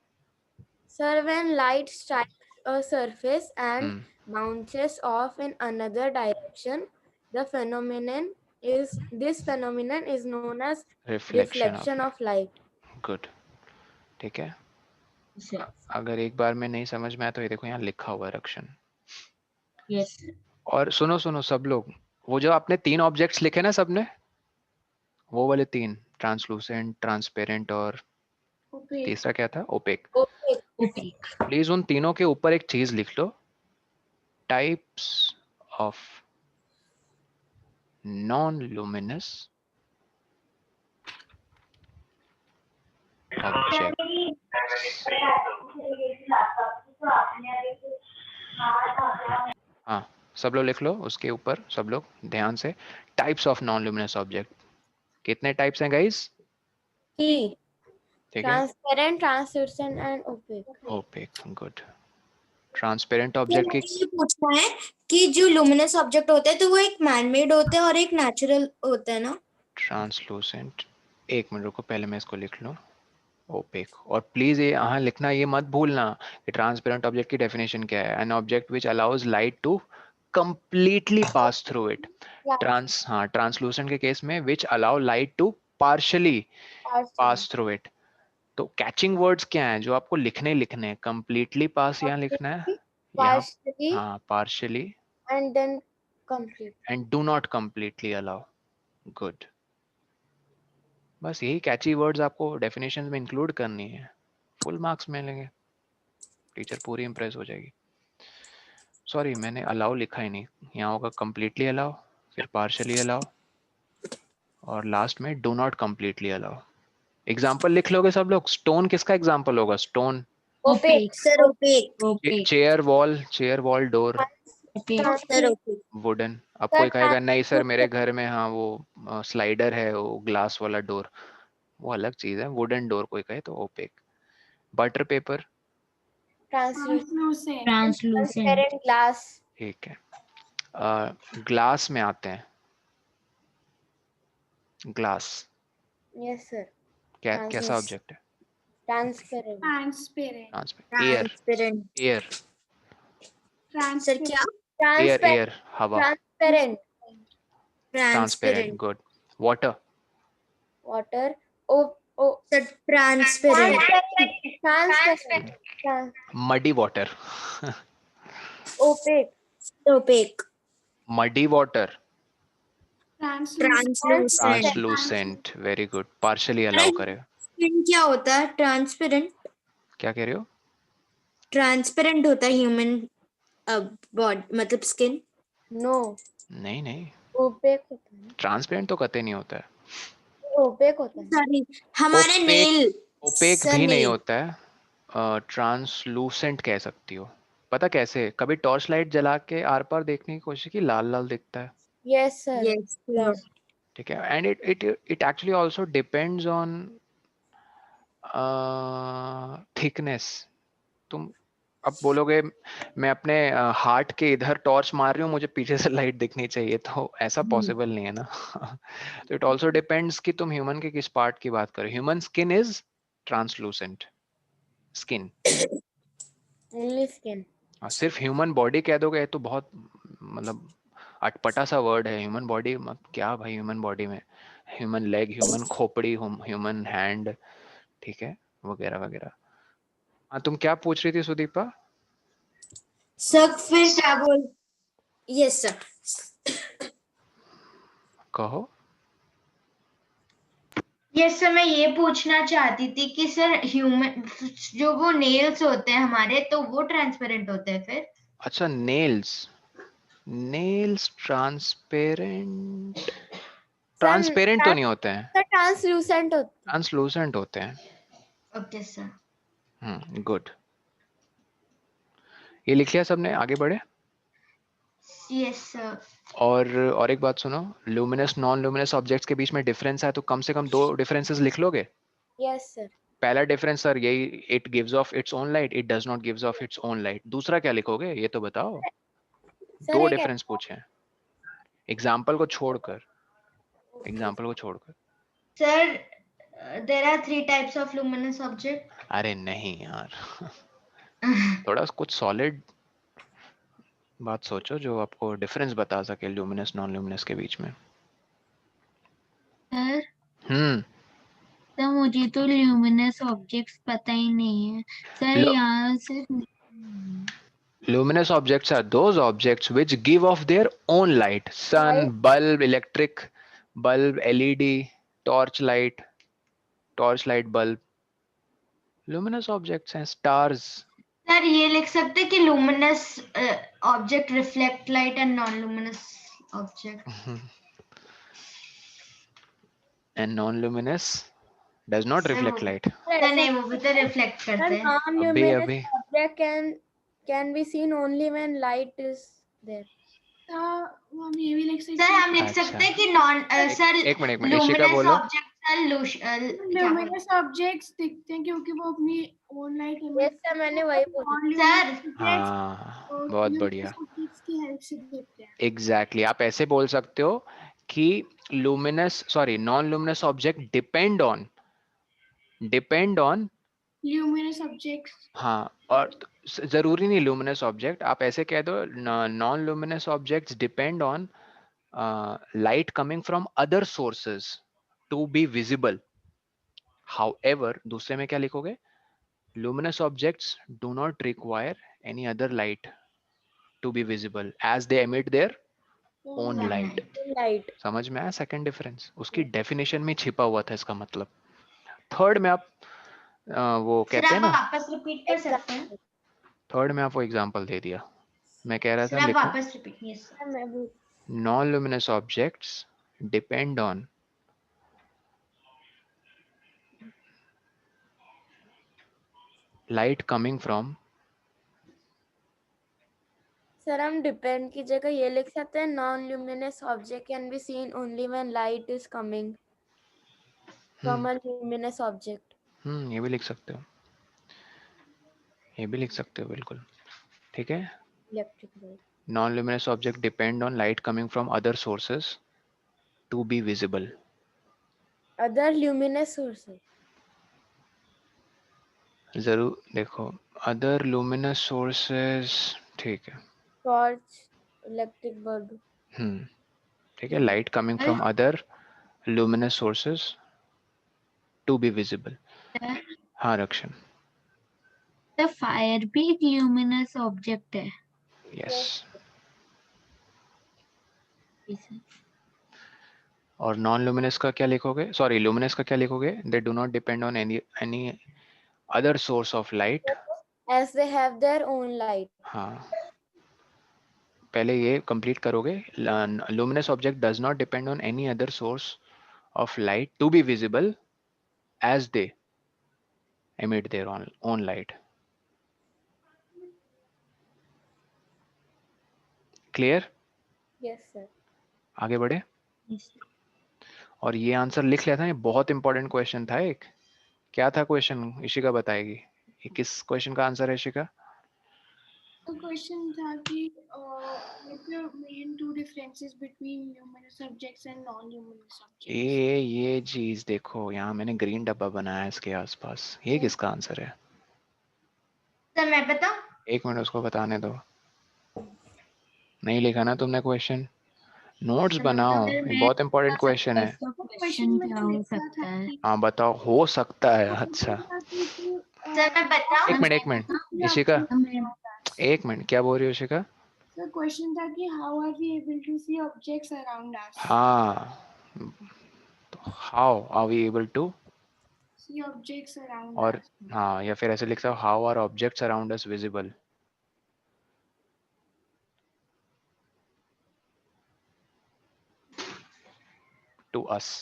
Sir, when light strikes a surface and hmm, bounces off in another direction, this phenomenon is known as reflection reflection of, of light. Good, ठीक है। सर अगर एक बार में नहीं समझ में आया तो ये देखो यहाँ लिखा हुआ है रक्षण। यस। और सुनो सुनो सब लोग, वो जो आपने 3 ऑब्जेक्ट्स लिखे ना सबने, वो वाले 3, ट्रांसलूसेंट, ट्रांसपेरेंट और Okay. तीसरा क्या था? ओपेक। Okay. ओपेक। प्लीज उन तीनों के ऊपर एक चीज लिख लो, types of non luminous object. हाँ सब लोग लिख लो उसके ऊपर, सब लोग ध्यान से। Types of non luminous object, कितने टाइप्स हैं गाइस? Key. ठीक है, Transparent, translucent and opaque. Opaque, good. Transparent क्या ऑब्जेक्ट की, मुझे ये पूछना है कि जो लुमिनस ऑब्जेक्ट होते हैं तो वो एक मैनमेड होते हैं और एक नेचुरल होता है ना? ट्रांसलूसेंट, एक मिनट रुको पहले मैं इसको लिख लूँ, ओपेक। और प्लीज ये यहाँ लिखना, ये मत भूलना कि ट्रांसपेरेंट ऑब्जेक्ट की डेफिनेशन क्या है। An object which allows light to completely pass through it. हाँ ट्रांसलूसेंट के केस में which allow light to partially pass through it. तो कैचिंग वर्ड्स क्या हैं जो आपको लिखने लिखने हैं? कंप्लीटली पास यहाँ लिखना है, यहाँ Partially हाँ partially, and then complete. And do not completely allow, good. बस यही कैची वर्ड्स आपको डेफिनेशन में इंक्लूड करनी है, फुल मार्क्स मिलेंगे, टीचर पूरी इंप्रेस हो जाएगी। सॉरी मैंने अलाउ लिखा ही नहीं, यहाँ होगा कंप्लीटली अलाउ, फिर पार्शली अलाउ, और लास्ट में do not completely allow. Example लिख लोगे सब लोग? स्टोन किसका एग्जाम्पल होगा? Stone, Opaque. Sir opaque. Opaque. Chair wall door, sir opaque. Wooden. अब Sir, कोई कहेगा नहीं सर मेरे घर में हाँ वो स्लाइडर है, वो ग्लास वाला डोर, वो अलग चीज है। वुडन डोर कोई कहे तो opaque. Butter paper, translucent. Translucent. Transparent glass. ठीक है। ग्लास में आते हैं, ग्लास Yes, sir. क्या Trans- कैसा ऑब्जेक्ट है? Transparent. Transparent. Air, transparent. Air, sir क्या? Air, Transparent. एयर हवा, Transparent. Transparent, transparent. Good. Water, Water. Oh. Sir transparent. Transparent. Muddy water, Opaque. Opaque. Muddy water, translucent. Translucent, very good. Partially allow करेगा। क्या होता है transparent? क्या कह रहे हो? ट्रांसपेरेंट होता है ह्यूमन बॉडी मतलब स्किन? No. नहीं नहीं, Opaque होता है. ट्रांसपेरेंट तो कतई नहीं होता है। Opaque होता है. सॉरी हमारे Opaque- नेल। ओपेक सर भी नहीं नेल। होता है, ट्रांसलूसेंट कह सकती हो। पता कैसे? कभी टॉर्च लाइट जला के आर पार देखने की कोशिश की, लाल लाल दिखता है, Yes, sir. Yes sir. ठीक है। And it actually also depends on thickness. तुम अब बोलोगे मैं अपने हार्ट के इधर टॉर्च मार रही हूँ, मुझे पीछे से लाइट दिखनी चाहिए, तो ऐसा पॉसिबल नहीं है ना। तो इट आल्सो डिपेंड्स कि तुम ह्यूमन के किस पार्ट की बात करो। Human skin is translucent skin. Only skin. सिर्फ ह्यूमन बॉडी कह दोगे तो बहुत मतलब अटपटा सा वर्ड है। ह्यूमन बॉडी क्या भाई, ह्यूमन बॉडी में ह्यूमन लेग, ह्यूमन खोपड़ी, ह्यूमन हैंड, ठीक है, वगैरह वगैरह। हाँ तुम क्या पूछ रही थी सुदीपा? सर फिर क्या बोल? Yes, sir. कहो। यस सर, मैं ये पूछना चाहती थी कि सर ह्यूमन जो वो नेल्स होते हैं हमारे, तो वो ट्रांसपेरेंट होते हैं फिर? अच्छा, नेल्स ट्रांसपेरेंट तो नहीं होते हैं, सर ट्रांसलूसेंट होते ट्रांसलूसेंट होते हैं। Okay sir. गुड। ये लिख लिया सबने, आगे बढ़े। Yes sir. और एक बात सुनो, लुमिनस नॉन लुमिनस ऑब्जेक्ट्स के बीच में डिफरेंस है तो कम से कम 2 डिफरेंसेस लिख लोगे। Yes sir. पहला डिफरेंस सर यही, it gives of its own light, it does not gives of its own light. दूसरा क्या लिखोगे ये तो बताओ। सर 2 एक डिफरेंस पूछे हैं, एग्जाम्पल को छोड़कर, एग्जाम्पल को छोड़कर। Sir there are 3 types of luminous object. अरे नहीं यार, थोड़ा कुछ सॉलिड बात सोचो जो आपको डिफरेंस बता सके ल्यूमिनस नॉन ल्यूमिनस के बीच में। सर हम्म तो मुझे तो ल्यूमिनस ऑब्जेक्ट्स पता ही नहीं है सर। यहाँ से luminous objects are those objects which give off their own light. Sun, Light. bulb, electric bulb, LED, torchlight bulb, luminous objects हैं। stars, सर ये लिख सकते हैं कि luminous object reflect light and non luminous object. and non-luminous does not reflect light. Sir नहीं, वो भी तो रिफ्लेक्ट करते हैं। non-luminous object can be seen only when light is there. हम ये भी लिख सकते सर हैं हम लिख अच्छा। सकते हैं कि नॉन सर एक मिनट इशिका लुमिनस बोलो। ऑब्जेक्ट क्या बोलते ल्यूमिनस ऑब्जेक्ट्स दिखते हैं क्योंकि वो अपनी ओन लाइट Yes सर, मैंने वही बोला। सर हाँ, बहुत बढ़िया। की हेल्प से दिखते हैं। एग्जैक्टली आप ऐसे बोल सकते हो कि non luminous object depend on luminous objects. हाँ, और जरूरी नहीं लुमिनस ऑब्जेक्ट, आप ऐसे कह दो non luminous objects depend on light coming from other sources to be visible. However दूसरे में क्या लिखोगे, luminous objects do not require any other light to be visible as they emit their own light. Light. समझ में आया second difference? उसकी definition में छिपा हुआ था इसका मतलब। थर्ड में आप वो सर कहते हैं आप ना, वापस रिपीट कर सकते हैं? थर्ड में आपको एग्जांपल दे दिया। मैं कह रहा सर था आप लिखो, वापस repeat. Yes sir. Non luminous objects depend on light coming from. Sir हम डिपेंड की जगह ये लिख सकते हैं non luminous object can be seen only when light is coming from a luminous object. ये भी लिख सकते हो, ये भी लिख सकते हो, बिल्कुल ठीक है। Electric bulb. Non-luminous objects depend on light coming from other sources to be visible. Other luminous sources. जरूर देखो, other luminous sources, ठीक है। Torch, electric bulb. ठीक है, light coming from other luminous sources to be visible. हाँ रक्षण। तो fire भी एक ल्यूमिनस ऑब्जेक्ट है। Yes. और नॉन लुमिनस का क्या लिखोगे, सॉरी लुमिनस का क्या लिखोगे, they do not depend on any other source of light as they have their own light. हाँ, पहले ये कंप्लीट करोगे। Luminous object does not depend on any other source of light to be visible as they emit their own light. Clear? Yes sir. आगे बढ़े। और ये answer लिख लिया था, ये बहुत इंपॉर्टेंट क्वेश्चन था एक। क्या था क्वेश्चन, इशिका बताएगी। ये किस क्वेश्चन का आंसर है इशिका? तो क्वेश्चन था कि what are the main two differences between luminous objects and non-luminous objects? ये चीज देखो, यहाँ मैंने ग्रीन डब्बा बनाया है इसके आसपास। ये किसका आंसर है? सर मैं बताऊं? एक मिनट उसको बताने दो। नहीं लिखा ना तुमने क्वेश्चन? नोट्स बनाओ, ये बहुत इंपॉर्टेंट क्वेश्चन है। क्वेश्चन क्या हो सकता है? हाँ बताओ, हो सकता है। अच्छा सर मैं बताऊं? एक मिनट इशिका, एक मिनट, क्या बोल रही हो इशिका? The question था कि how are we able to see objects around us? हाँ, how are we able to, See objects around और us. हाँ, या फिर ऐसे लिख सकते हो how are objects around us visible. To us.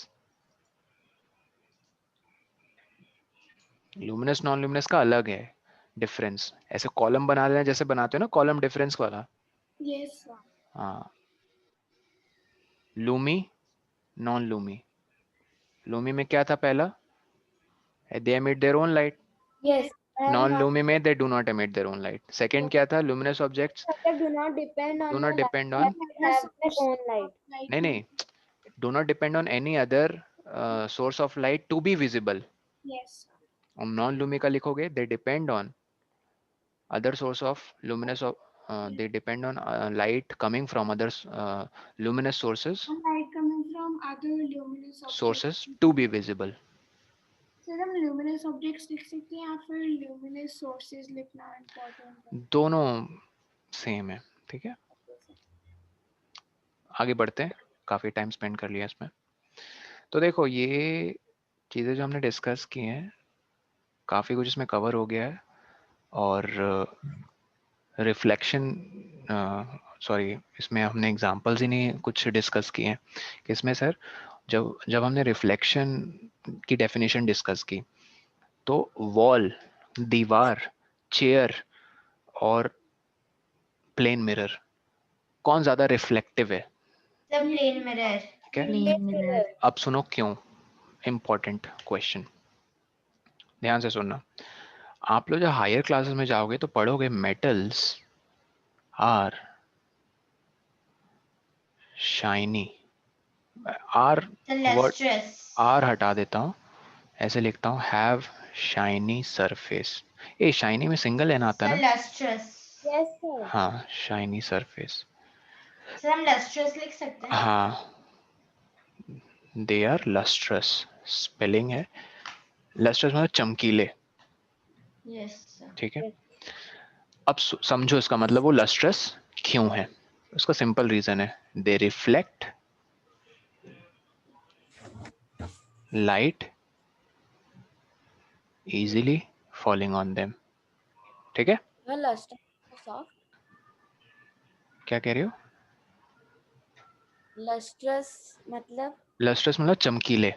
Luminous non luminous का अलग है डिफरेंस. ऐसे कॉलम बना लेना जैसे बनाते हो ना कॉलम डिफरेंस वाला. Yes, sir. हाँ. Lumi non Lumi. लूमी में क्या था पहला? दे emit their own light. Yes. Non Lumi में they do not emit their own light. Second क्या था? luminous objects Do not depend on do not the depend light, on, but have their own light. नहीं नहीं, do not depend on any other source of light to be visible. Yes, sir. और non Lumi का लिखोगे they depend on other source of luminous they depend on light coming from other luminous sources And light coming from other luminous objects. sources to be visible. Sir हम luminous objects लिख सकते हैं या फिर luminous sources लिखना important है? दोनों same है. ठीक है, आगे बढ़ते हैं, काफी टाइम स्पेंड कर लिया इसमें. तो देखो ये चीजें जो हमने डिस्कस की हैं काफी कुछ इसमें कवर हो गया है. और रिफ्लेक्शन सॉरी इसमें हमने एग्जांपल्स ही नहीं कुछ डिस्कस किए हैं. इसमें सर जब हमने रिफ्लेक्शन की डेफिनेशन डिस्कस की तो वॉल, दीवार, चेयर और प्लेन मिरर कौन ज्यादा रिफ्लेक्टिव है? सब प्लेन मिरर. ठीक है, प्लेन मिरर. अब सुनो क्यों. इम्पोर्टेंट क्वेश्चन, ध्यान से सुनना. आप लोग जब हायर क्लासेस में जाओगे तो पढ़ोगे metals are shiny. Are lustrous. Are हटा देता हूँ, ऐसे लिखता हूँ हैव शाइनी सरफेस. ये शाइनी में सिंगल एन आता है सर ना? lustrous. Yes, sir. हाँ, शाइनी सरफेस. सर हम lustrous लिख सकते हैं. हाँ, दे आर लस्ट्रस. स्पेलिंग है लस्ट्रस मतलब चमकीले. Yes sir. ठीक है, अब समझो इसका मतलब वो लस्ट्रस क्यों है. उसका सिंपल रीजन है, दे reflect light easily falling on them. ठीक है, The luster soft. क्या कह रही हो? Lustrous मतलब लस्ट्रस मतलब चमकीले,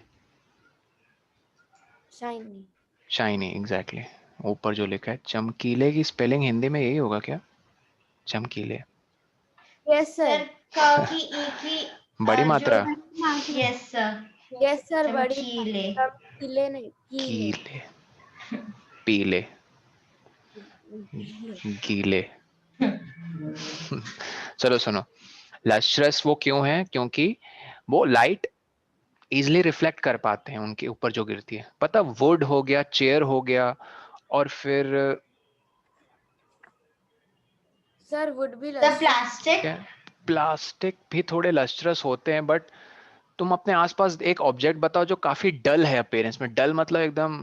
shiny. शाइनी. एग्जैक्टली, ऊपर जो लिखा है चमकीले की स्पेलिंग हिंदी में यही होगा क्या? चमकीले. Yes, sir. सर का की ई की बड़ी मात्रा. Yes sir. Yes, sir. बड़ी चमकीले. चमकीले नहीं कीले, पीले, गीले. चलो सुनो, लस्ट्रस वो क्यों है? क्योंकि वो लाइट इजिली रिफ्लेक्ट कर पाते हैं उनके ऊपर जो गिरती है. पता, वुड हो गया, चेयर हो गया, और फिर sir would be The lustrous. plastic. Plastic भी थोड़े लस्ट्रस होते हैं. बट तुम अपने आसपास एक ऑब्जेक्ट बताओ जो काफी डल है अपीयरेंस में. डल मतलब एकदम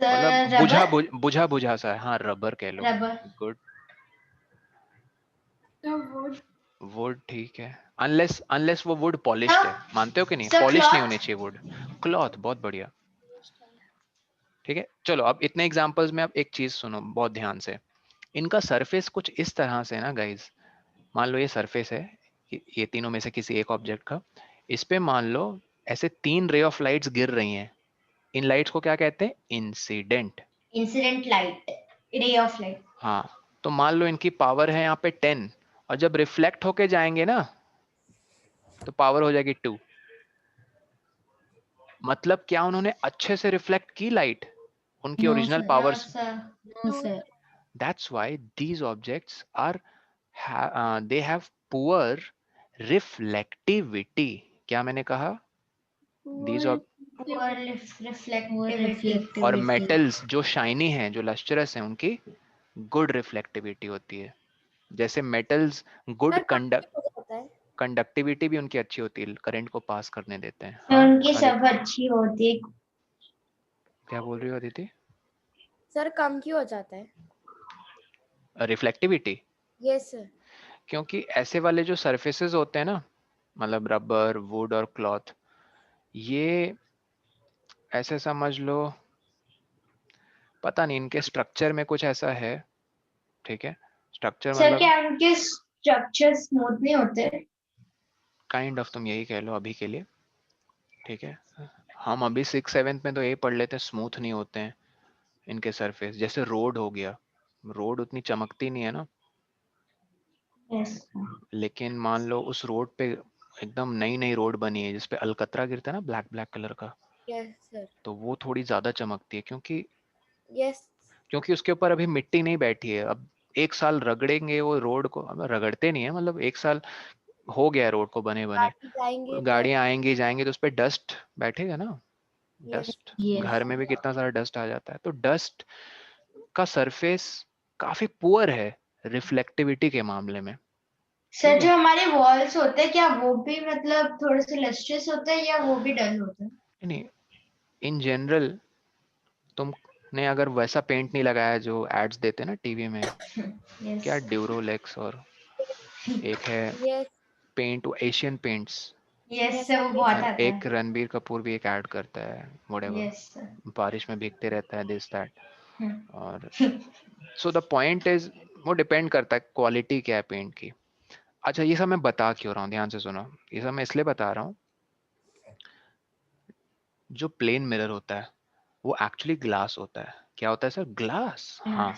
मतलब रबर. बुझा सा है. हाँ, रबर कह लो. Rubber. Good. The wood. Wood ठीक है, अनलेस वो वुड पॉलिश्ड है. मानते हो कि नहीं? Sir, पॉलिश नहीं cloth? होनी चाहिए वुड. क्लॉथ, बहुत बढ़िया. ठीक है, चलो अब इतने एग्जांपल्स में अब एक चीज सुनो बहुत ध्यान से. इनका सरफेस कुछ इस तरह से ना गाइज. मान लो ये सरफेस है, ये तीनों में से किसी एक ऑब्जेक्ट का. इस पे मान लो ऐसे 3 रे ऑफ लाइट्स गिर रही हैं. इन लाइट्स को क्या कहते हैं? Incident. Incident light. Ray of light. हाँ, तो मान लो इनकी पावर है यहाँ पे 10, और जब रिफ्लेक्ट होके जाएंगे ना तो पावर हो जाएगी 2. मतलब क्या उन्होंने अच्छे से रिफ्लेक्ट की लाइट उनकी No, original sir. Power? No sir. No, sir. That's why these objects are they have poor reflectivity. क्या मैंने कहा? These Poor. Poor More reflectivity. reflective. और मेटल्स जो शाइनी हैं, जो लस्ट्रस हैं, उनकी गुड रिफ्लेक्टिविटी होती है. जैसे मेटल्स गुड सर काफी होता है. कंडक्टिविटी भी उनकी अच्छी होती है, करंट को पास करने देते हैं. तो हाँ, उनकी सब अच्छी होती है. क्या बोल रही हो अदिति? सर कम क्यों हो जाता है? Reflectivity Yes, sir. क्योंकि ऐसे वाले जो सरफेसेस होते हैं ना, मतलब रबर, वुड और क्लॉथ, ये ऐसे समझ लो, पता नहीं इनके स्ट्रक्चर में कुछ ऐसा है, ठीक है, स्ट्रक्चर सर मतलब क्या उनके स्ट्रक्चर स्मूथ नहीं होते? काइंड ऑफ, तुम यही कह लो अभी के लिए, ठीक है। हम अभी 6th-7th में तो यही पढ़ लेते हैं, स्मूथ नहीं होते हैं इनके सरफेस। जैसे रोड हो गया, रोड उतनी चमकती नहीं है ना, यस लेकिन मान लो उस रोड पे एकदम नई नई रोड बनी है जिसपे अलकतरा गिरता है ना, ब्लैक ब्लैक कलर का, यस सर, तो वो थोड़ी ज्यादा चमकती है, क्योंकि यस उसके ऊपर अभी मिट्टी नहीं बैठी है। अब 1 साल रगड़ेंगे वो रोड को, अब रगड़ते नहीं है, मतलब 1 साल हो गया रोड को बने बने, गाड़ी जाएंगे गाड़ियां आएंगी जाएंगी तो उस पर डस्ट बैठेगा ना, यस डस्ट, यस घर में भी कितना सारा डस्ट आ जाता है, तो डस्ट का सरफेस काफी पुअर है रिफ्लेक्टिविटी के मामले में। सर, ठीक है, जो हमारे वॉल्स होते हैं क्या वो भी मतलब थोड़े से लस्ट्रस होते हैं या वो भी डल होते हैं? नहीं, इन जनरल तुमने अगर वैसा पेंट नहीं लगाया जो एड्स देते हैं ना टीवी में, क्या यस ड्यूरोलेक्स, और एक है yes paint, Asian Paints, yes sir, वो बहुत आता है। एक रणबीर कपूर भी एक ऐड करता है, व्हाटएवर, यस सर। बारिश में भीगते रहता है, दिस दैट। और सो द पॉइंट इज, वो डिपेंड करता है क्वालिटी क्या है पेंट की। अच्छा, ये सब मैं बता क्यों रहा हूँ, ध्यान से सुनो, ये सब मैं इसलिए बता रहा हूँ, जो प्लेन मिरर होता है वो एक्चुअली ग्लास होता है। क्या होता है सर? ग्लास। हाँ,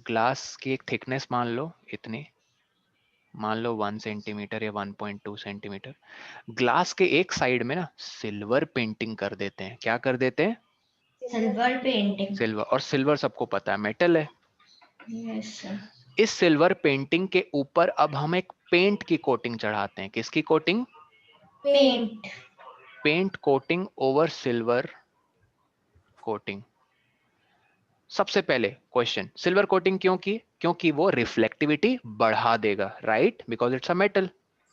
ग्लास की एक थिकनेस मान लो इतनी, मान लो 1 सेंटीमीटर या 1.2 सेंटीमीटर। ग्लास के एक साइड में ना सिल्वर पेंटिंग कर देते हैं। क्या कर देते हैं? Silver painting. सिल्वर। और सिल्वर सबको पता है मेटल है। Yes sir. इस सिल्वर पेंटिंग के ऊपर अब हम एक पेंट की कोटिंग चढ़ाते हैं। किसकी coating? Paint. Paint coating over silver coating. सबसे पहले क्वेश्चन, सिल्वर कोटिंग क्यों की? क्योंकि वो रिफ्लेक्टिविटी बढ़ा देगा, right, because it's a metal.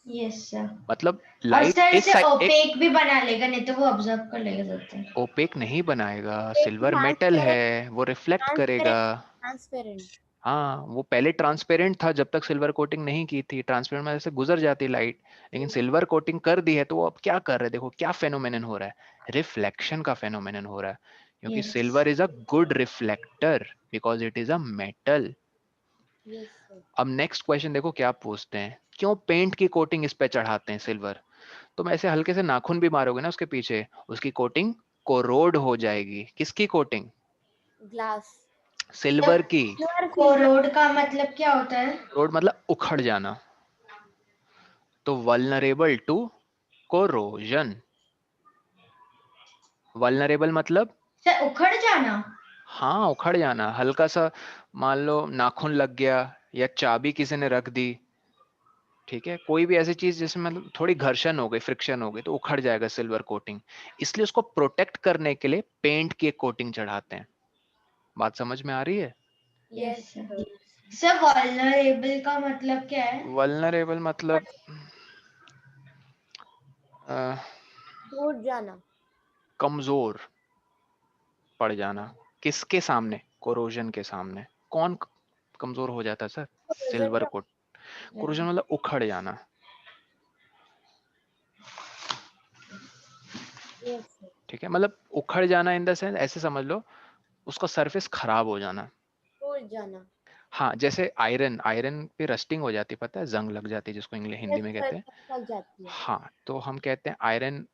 Yes sir. मतलब और लाइट सर इस से साइड, एक ओपेक भी बना लेगा, नहीं तो वो ऑब्जर्व कर लेगा जाते हैं। ओपेक नहीं बनाएगा, सिल्वर मेटल है, वो रिफ्लेक्ट करेगा। ट्रांसपेरेंट। हाँ, वो पहले ट्रांसपेरेंट था जब तक सिल्वर कोटिंग नहीं की थी, ट्रांसपेरेंट में से गुजर जाती लाइट, लेकिन सिल्वर कोटिंग कर दी है तो वो अब क्या कर रहे हैं? देखो क्या फेनोमेनन हो रहा है, रिफ्लेक्शन का फेनोमेनन हो रहा है, क्योंकि Yes. Silver is a good reflector because it is a metal. Yes sir, अब नेक्स्ट क्वेश्चन देखो क्या पूछते हैं, क्यों पेंट की कोटिंग इस पे चढ़ाते हैं सिल्वर? तुम ऐसे हल्के से नाखून भी मारोगे ना उसके पीछे, उसकी कोटिंग कोरोड हो जाएगी। किसकी कोटिंग? ग्लास। सिल्वर की। कोरोड का मतलब क्या होता है? कोरोड मतलब उखड़ जाना, तो वल्नरेबल टू कोरोजन। वल्नरेबल मतलब सर, उखड़ जाना? हाँ, उखड़ जाना। हल्का सा मान लो नाखून लग गया या चाबी किसी ने रख दी, ठीक है, कोई भी ऐसी चीज जिसमें मतलब थोड़ी घर्षण हो गई, फ्रिक्शन हो गई, तो उखड़ जाएगा सिल्वर कोटिंग। इसलिए उसको प्रोटेक्ट करने के लिए पेंट की एक कोटिंग चढ़ाते हैं। बात समझ में आ रही है? Yes sir. सर, वल्नरेबल का मतलब क्या है? वल्नरेबल मतलब टूट जाना। कमजोर पड़ जाना। किसके सामने? कोरोजन के सामने। कौन कमजोर हो जाता है सर? Silver coat. कोरोजन मतलब उखड़ जाना। यस सर, ठीक है, मतलब उखड़ जाना इन द सेंस, ऐसे समझ लो उसका सरफेस खराब हो जाना। टूट जाना। हाँ, जैसे आयरन, आयरन पे रस्टिंग हो जाती है, पता है, जंग लग जाती है जिसको इंग्लिश हिंदी यस में सर, कहते हैं। लग जाती है। हाँ, तो हम कहते हैं आयरन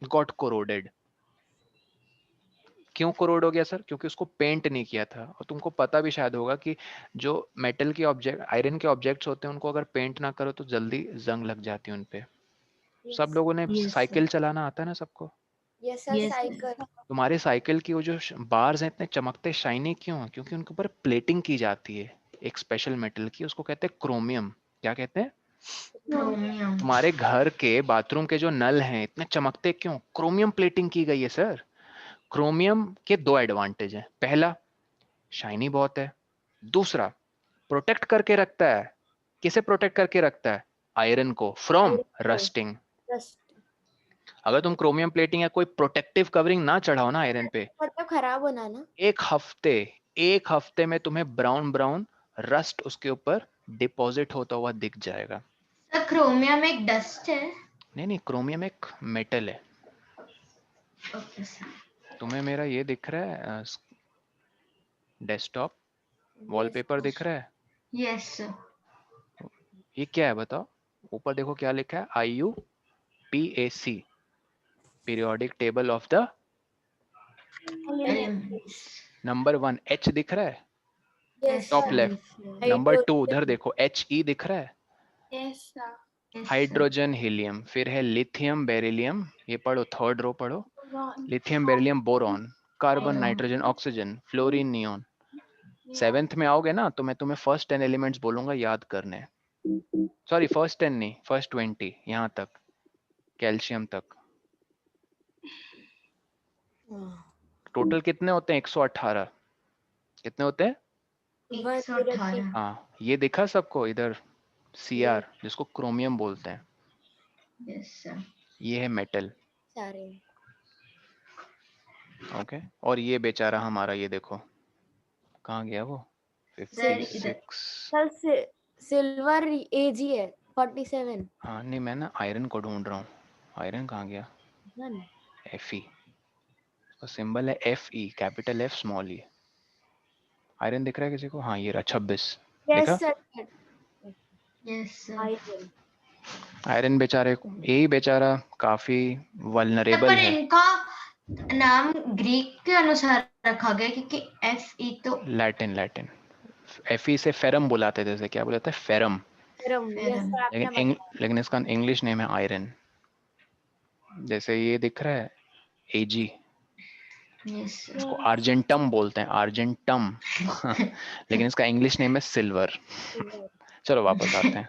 गॉट कोरोडेड। क्यों कोरोड हो गया सर? क्योंकि उसको पेंट नहीं किया था। और तुमको पता भी शायद होगा कि जो मेटल के ऑब्जेक्ट, आयरन के ऑब्जेक्ट्स होते हैं, उनको अगर पेंट ना करो तो जल्दी जंग लग जाती है उनपे। सब लोगों ने Yes, साइकिल चलाना आता है ना सबको? Yes sir, Yes, cycle. तुम्हारे साइकिल की वो जो बार्स हैं इतने चमकते शाइनी क्यों हैं? क्योंकि उनके ऊपर प्लेटिंग की जाती है एक स्पेशल मेटल की, उसको कहते हैं क्रोमियम। क्या कहते हैं? क्रोमियम। तुम्हारे घर के बाथरूम के जो नल हैं इतने चमकते क्यों? क्रोमियम प्लेटिंग की गई है सर। क्रोमियम के 2 एडवांटेज हैं। पहला, शाइनी बहुत है। दूसरा, प्रोटेक्ट करके रखता है। किसे प्रोटेक्ट करके रखता है? आयरन को, फ्रॉम रस्टिंग। रस्ट। अगर तुम क्रोमियम प्लेटिंग या कोई प्रोटेक्टिव कवरिंग ना चढ़ाओ ना आयरन पे, मतलब खराब होना ना। एक हफ्ते में तुम्हें ब्राउन ब्राउन रस्ट उसके ऊपर डिपॉजिट होता हुआ दिख जाएगा। सर क्रोमियम एक डस्ट है। नहीं, क्रोमियम एक मेटल है। Okay sir. तुम्हें मेरा ये दिख रहा है डेस्कटॉप वॉलपेपर दिख रहा है? Yes sir. ये क्या है बताओ? ऊपर देखो क्या लिखा है, IUPAC, periodic table of the number 1 H दिख रहा है yes top sir. Left. Number 2 उधर देखो HE दिख रहा है, Yes, sir. Hydrogen helium. फिर है लिथियम बेरिलियम, ये पढ़ो, थर्ड रो पढ़ो। Ron. Lithium beryllium boron, carbon boron. Nitrogen oxygen, fluorine neon. 7th में आओगे ना तो मैं तुम्हें फर्स्ट 10 एलिमेंट्स बोलूंगा याद करने। सॉरी फर्स्ट 10 नहीं, फर्स्ट 20 यहाँ तक, कैल्शियम तक। टोटल कितने होते हैं? 118। कितने होते हैं? 118। हाँ, ये दिखा सबको इधर Cr, जिसको क्रोमियम बोलते हैं, यस सर। ये है मेटल। सारे ओके, और ये बेचारा हमारा, ये देखो कहाँ गया वो, सर, इधर। 56। सर सिल्वर AG है 47। हाँ नहीं, मैं ना आयरन को ढूंढ रहा हूँ। आयरन कहाँ गया? Fe, तो सिंबल है Fe, कैपिटल F स्मॉल ई। आयरन दिख रहा है किसी को? हाँ ये रहा 26, देखा? Yes sir. Yes sir. Iron iron बेचारे को, यही बेचारा काफी वल्नरेबल पर है। इनका नाम ग्रीक के अनुसार रखा गया क्योंकि Fe तो लैटिन Fe से फेरम बुलाते थे, जैसे क्या बुलाते हैं, फेरम। यस सर आपने लेकिन इसका इंग्लिश नेम है आयरन। जैसे ये दिख रहा है Ag, यस सर। इसको आर्जेंटम बोलते हैं, आर्जेंटम लेकिन इसका इंग्लिश नेम है सिल्वर। चलो वापस आते हैं।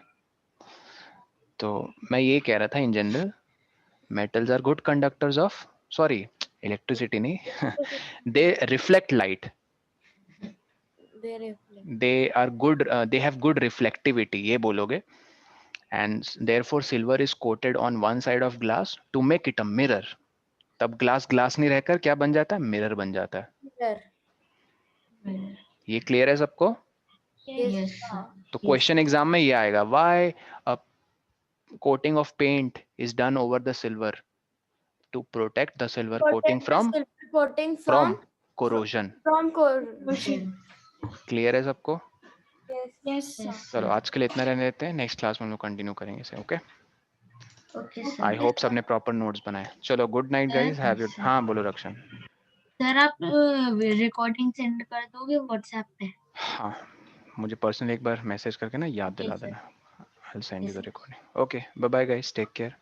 तो मैं ये कह रहा था, in general metals are good conductors of, sorry, electricity नहीं they reflect light, they are good, they have good reflectivity, ये बोलोगे। and therefore silver is coated on one side of glass to make it a mirror। तब glass नहीं रहकर क्या बन जाता है? मिरर बन जाता है। ये क्लियर है सबको? Yes sir. तो क्वेश्चन एग्जाम में ये आएगा, why a coating of paint is done over the silver? To protect the silver coating from corrosion। Clear है सबको? Yes, sir. चलो आज के लिए इतना रहने देते हैं, नेक्स्ट क्लास में हम लोग कंटिन्यू करेंगे इसे। ओके, ओके आई होप सबने प्रॉपर नोट्स बनाए। चलो good night guys, have your, हाँ बोलो रक्षण। सर आप रिकॉर्डिंग सेंड कर दोगे व्हाट्सएप पे? हाँ, मुझे पर्सनली एक बार मैसेज करके ना याद दिला देना। I will send you the recording. Okay, bye bye guys, take care.